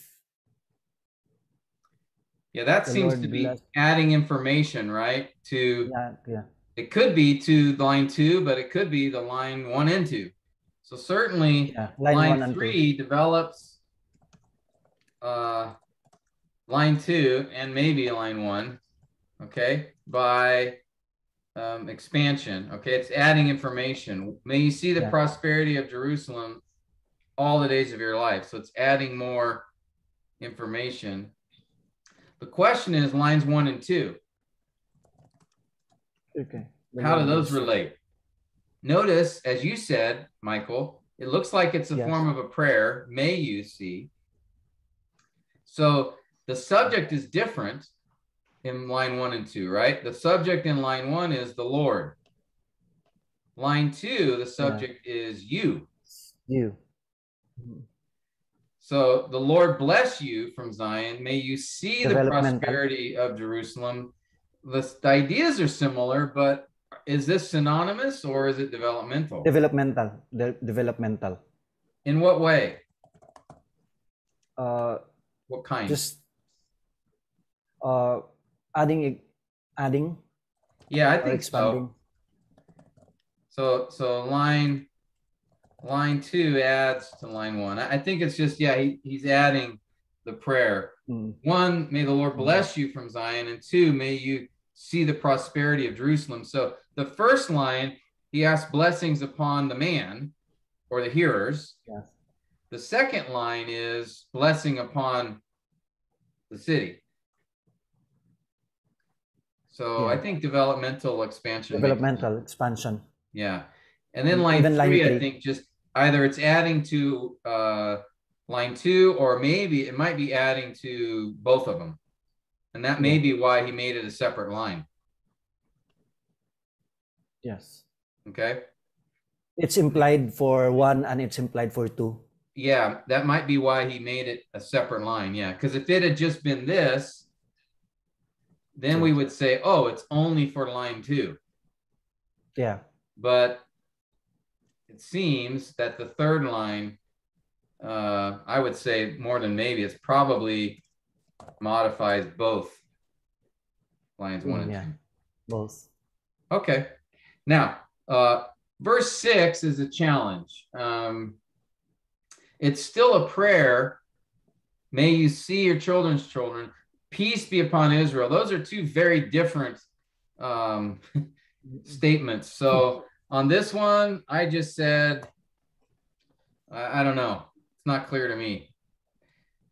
Yeah, that seems to be adding information, right? Yeah. It could be to line 2, but it could be the line 1 and 2. So certainly line 3 develops line 2 and maybe line 1, okay, by expansion. Okay, it's adding information. May you see the prosperity of Jerusalem all the days of your life. So it's adding more information. The question is lines 1 and 2. Okay. How do those relate? Notice, as you said, Michael, it looks like it's a form of a prayer. May you see. So the subject is different in line 1 and 2, right? The subject in line 1 is the Lord. Line 2, the subject is you. You. So the Lord bless you from Zion. May you see the prosperity of Jerusalem. The ideas are similar, but is this synonymous or is it developmental? Developmental. In what way? Uh, What kind? just adding. Yeah, I or think expanding. So line 2 adds to line 1. I think it's just, yeah, he's adding the prayer. 1, may the Lord bless you from Zion, and 2, may you see the prosperity of Jerusalem. So the first line, he asks blessings upon the man or the hearers. Yes. The second line is blessing upon the city. So Yeah. I think developmental expansion. Developmental expansion. Yeah. And then line Even 3, line 3. I think just either it's adding to line 2, or maybe it might be adding to both of them. And that may be why he made it a separate line. Yes. Okay. It's implied for 1 and it's implied for 2. Yeah, that might be why he made it a separate line. Yeah, because if it had just been this, then we would say, oh, it's only for line 2. Yeah. But it seems that the third line, I would say more than maybe, it's probably modifies both lines 1 and 2. Both. Okay. Now, verse 6 is a challenge. It's still a prayer. May you see your children's children. Peace be upon Israel. Those are two very different statements. So on this one, I just said, I don't know. It's not clear to me.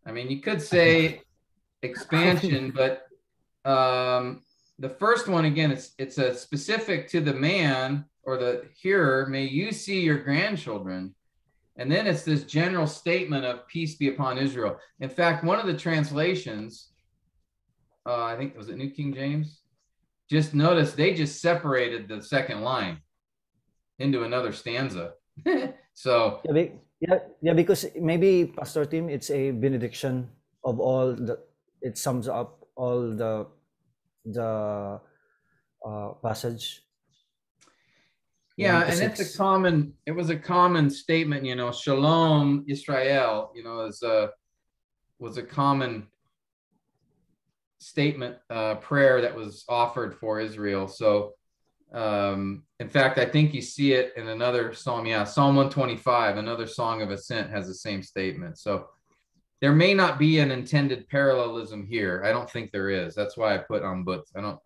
I mean, you could say expansion, but the first one, again, it's a specific to the man or the hearer. May you see your grandchildren. And then it's this general statement of peace be upon Israel. In fact, one of the translations, I think, was it New King James? Just notice they just separated the second line into another stanza. So yeah, because maybe Pastor Tim, it's a benediction of all the. It sums up all the passage. Yeah, and it's it was a common statement, you know, Shalom Israel, you know, was a common statement, prayer that was offered for Israel. So, in fact, I think you see it in another psalm. Yeah, Psalm 125, another song of ascent, has the same statement. So there may not be an intended parallelism here. I don't think there is. That's why I put on butts. I don't,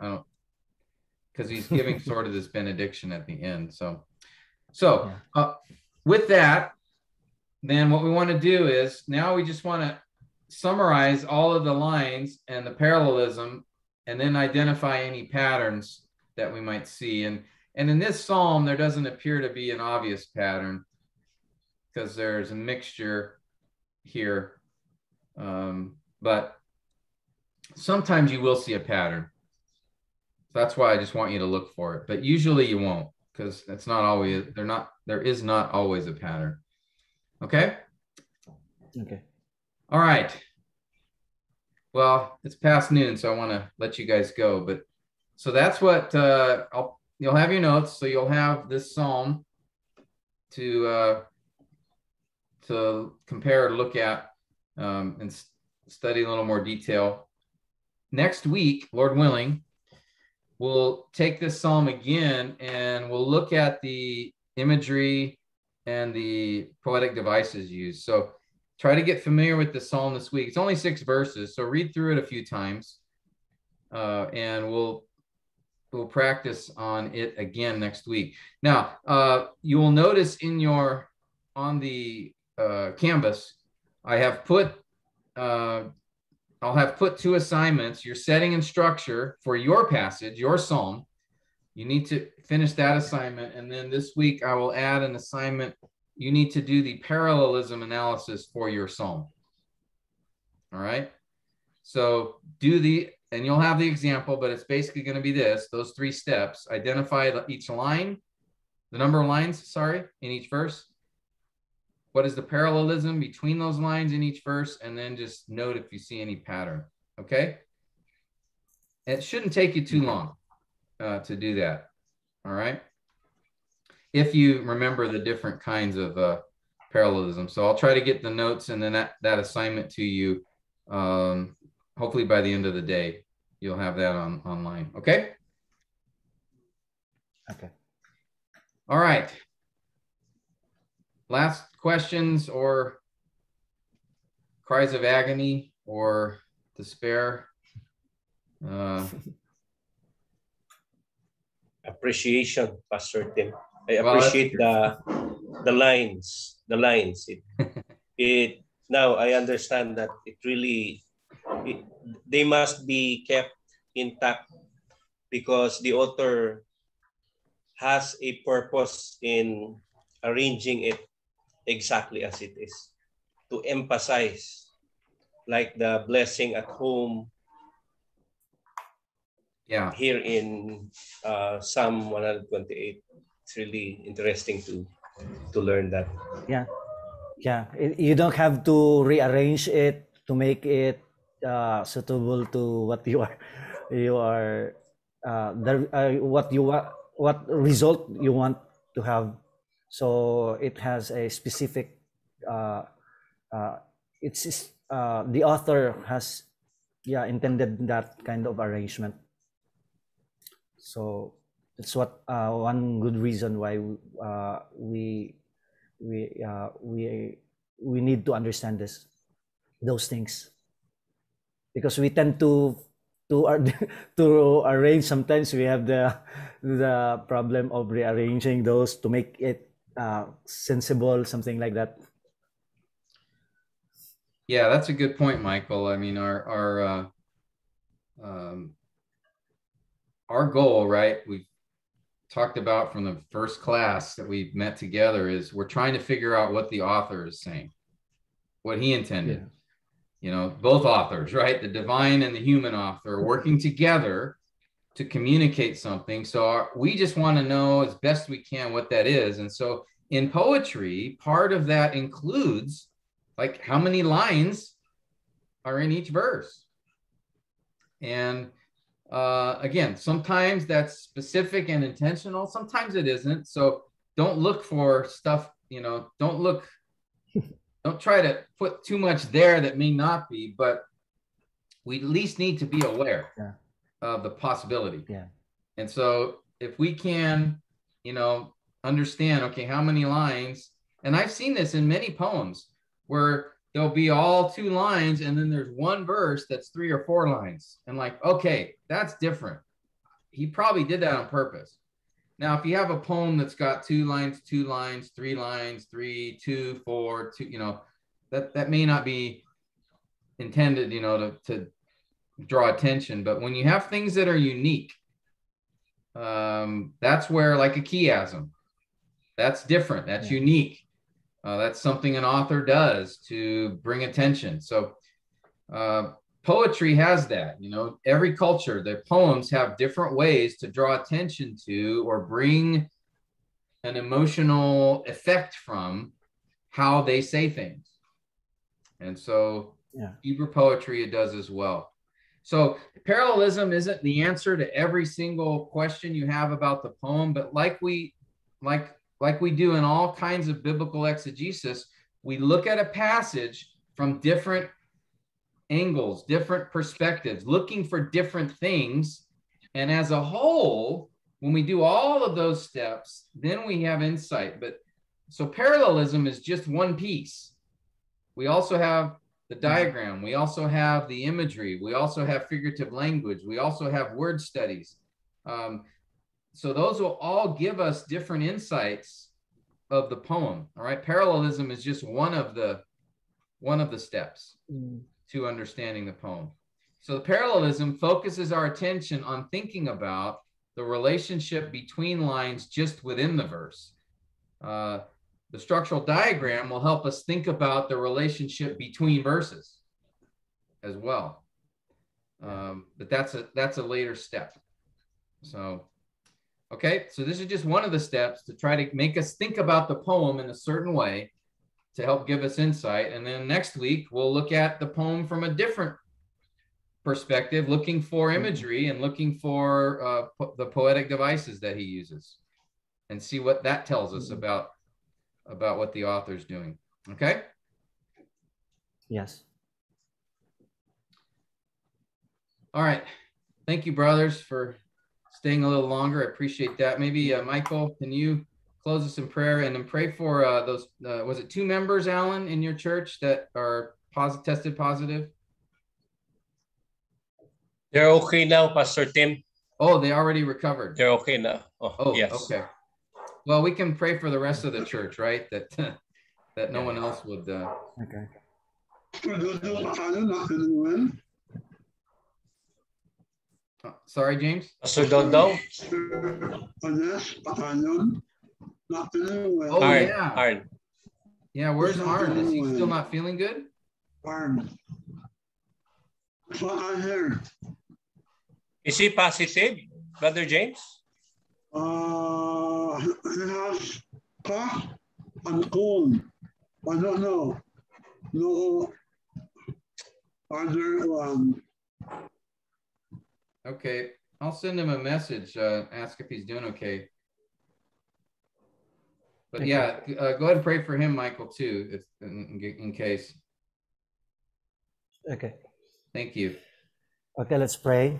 because he's giving sort of this benediction at the end. So with that, then what we want to do is now we just want to summarize all of the lines and the parallelism, and then identify any patterns that we might see. And in this psalm, there doesn't appear to be an obvious pattern because there's a mixture here. But sometimes you will see a pattern. That's why I just want you to look for it. But usually you won't, because it's not always, there is not always a pattern. Okay? Okay. All right. Well, it's past noon, so I want to let you guys go. But so that's what you'll have your notes. So you'll have this psalm to compare, look at, and study in a little more detail. Next week, Lord willing, we'll take this psalm again and we'll look at the imagery and the poetic devices used. So try to get familiar with the psalm this week. It's only 6 verses, so read through it a few times, and we'll practice on it again next week. Now, you will notice on the canvas, I have put I'll have put 2 assignments. Your setting and structure for your passage, your psalm. You need to finish that assignment. And then this week I will add an assignment. You need to do the parallelism analysis for your psalm. All right. So and you'll have the example, but it's basically going to be those 3 steps. Identify each line, the number of lines, in each verse. What is the parallelism between those lines in each verse? And then just note if you see any pattern. Okay. It shouldn't take you too long to do that. All right. If you remember the different kinds of parallelism. So I'll try to get the notes and then that assignment to you. Hopefully by the end of the day, you'll have that online. Okay. Okay. All right. Last questions or cries of agony or despair? Appreciation, Pastor Tim. I Well, appreciate the lines. The lines. It now I understand that they must be kept intact because the author has a purpose in arranging it exactly as it is to emphasize, like the blessing at home. Yeah. Here in Psalm 128, it's really interesting to learn that. Yeah. Yeah. You don't have to rearrange it to make it suitable to what what result you want to have. So it has a specific the author has intended that kind of arrangement. So it's what one good reason why we need to understand those things, because we tend to arrange. Sometimes we have the problem of rearranging those to make it sensible, something like that. Yeah, that's a good point, Michael. I mean, our goal, right? We've talked about from the first class that we've met together is we're trying to figure out what the author is saying, what he intended. Yeah. You know, both authors, right? The divine and the human author are working together to communicate something. So we just want to know as best we can what that is. And so in poetry, part of that includes like how many lines are in each verse. And again, sometimes that's specific and intentional. Sometimes it isn't. So don't look for stuff, you know, don't try to put too much there that may not be, but we at least need to be aware of the possibility. Yeah. And so if we can, you know, understand, okay, how many lines, and I've seen this in many poems where there'll be all 2 lines and then there's one verse that's 3 or 4 lines. And like, okay, that's different. He probably did that on purpose. Now, if you have a poem that's got 2 lines, 2 lines, 3 lines, 3, 2, 4, 2, you know, that may not be intended, you know, to draw attention. But when you have things that are unique, that's where, like a chiasm, that's different. That's unique. That's something an author does to bring attention. So poetry has that, you know, every culture, their poems have different ways to draw attention to or bring an emotional effect from how they say things. And so Hebrew poetry, it does as well. So parallelism isn't the answer to every single question you have about the poem, but like we do in all kinds of biblical exegesis, we look at a passage from different angles, different perspectives, looking for different things. And as a whole, when we do all of those steps, then we have insight. But so parallelism is just one piece. We also have the diagram. We also have the imagery. We also have figurative language. We also have word studies. So those will all give us different insights of the poem. All right. Parallelism is just one of the steps to understanding the poem. So the parallelism focuses our attention on thinking about the relationship between lines just within the verse. The structural diagram will help us think about the relationship between verses as well. But that's a later step. So, okay, so this is just one of the steps to try to make us think about the poem in a certain way to help give us insight. And then next week, we'll look at the poem from a different perspective, looking for imagery and looking for the poetic devices that he uses, and see what that tells us about what the author's doing. Okay? Yes. All right. Thank you, brothers, for staying a little longer. I appreciate that. Maybe Michael, can you close us in prayer and then pray for those, was it 2 members, Alan, in your church that are tested positive? They're okay now, Pastor Tim. Oh, they already recovered. They're okay now. Oh, yes. Okay. Well, we can pray for the rest of the church, right? That that no one else would. Okay. Sorry, James. Pastor Dodo. Oh, Arn, yeah. Arn. Yeah, where's Arn? Is he still not feeling good? Arn. That's what I heard. Is he positive, Brother James? He has cough and cold. I don't know. No other one. Okay, I'll send him a message, ask if he's doing okay. But Okay. yeah, go ahead and pray for him, Michael, too, if, in case. Okay. Thank you. Okay, let's pray.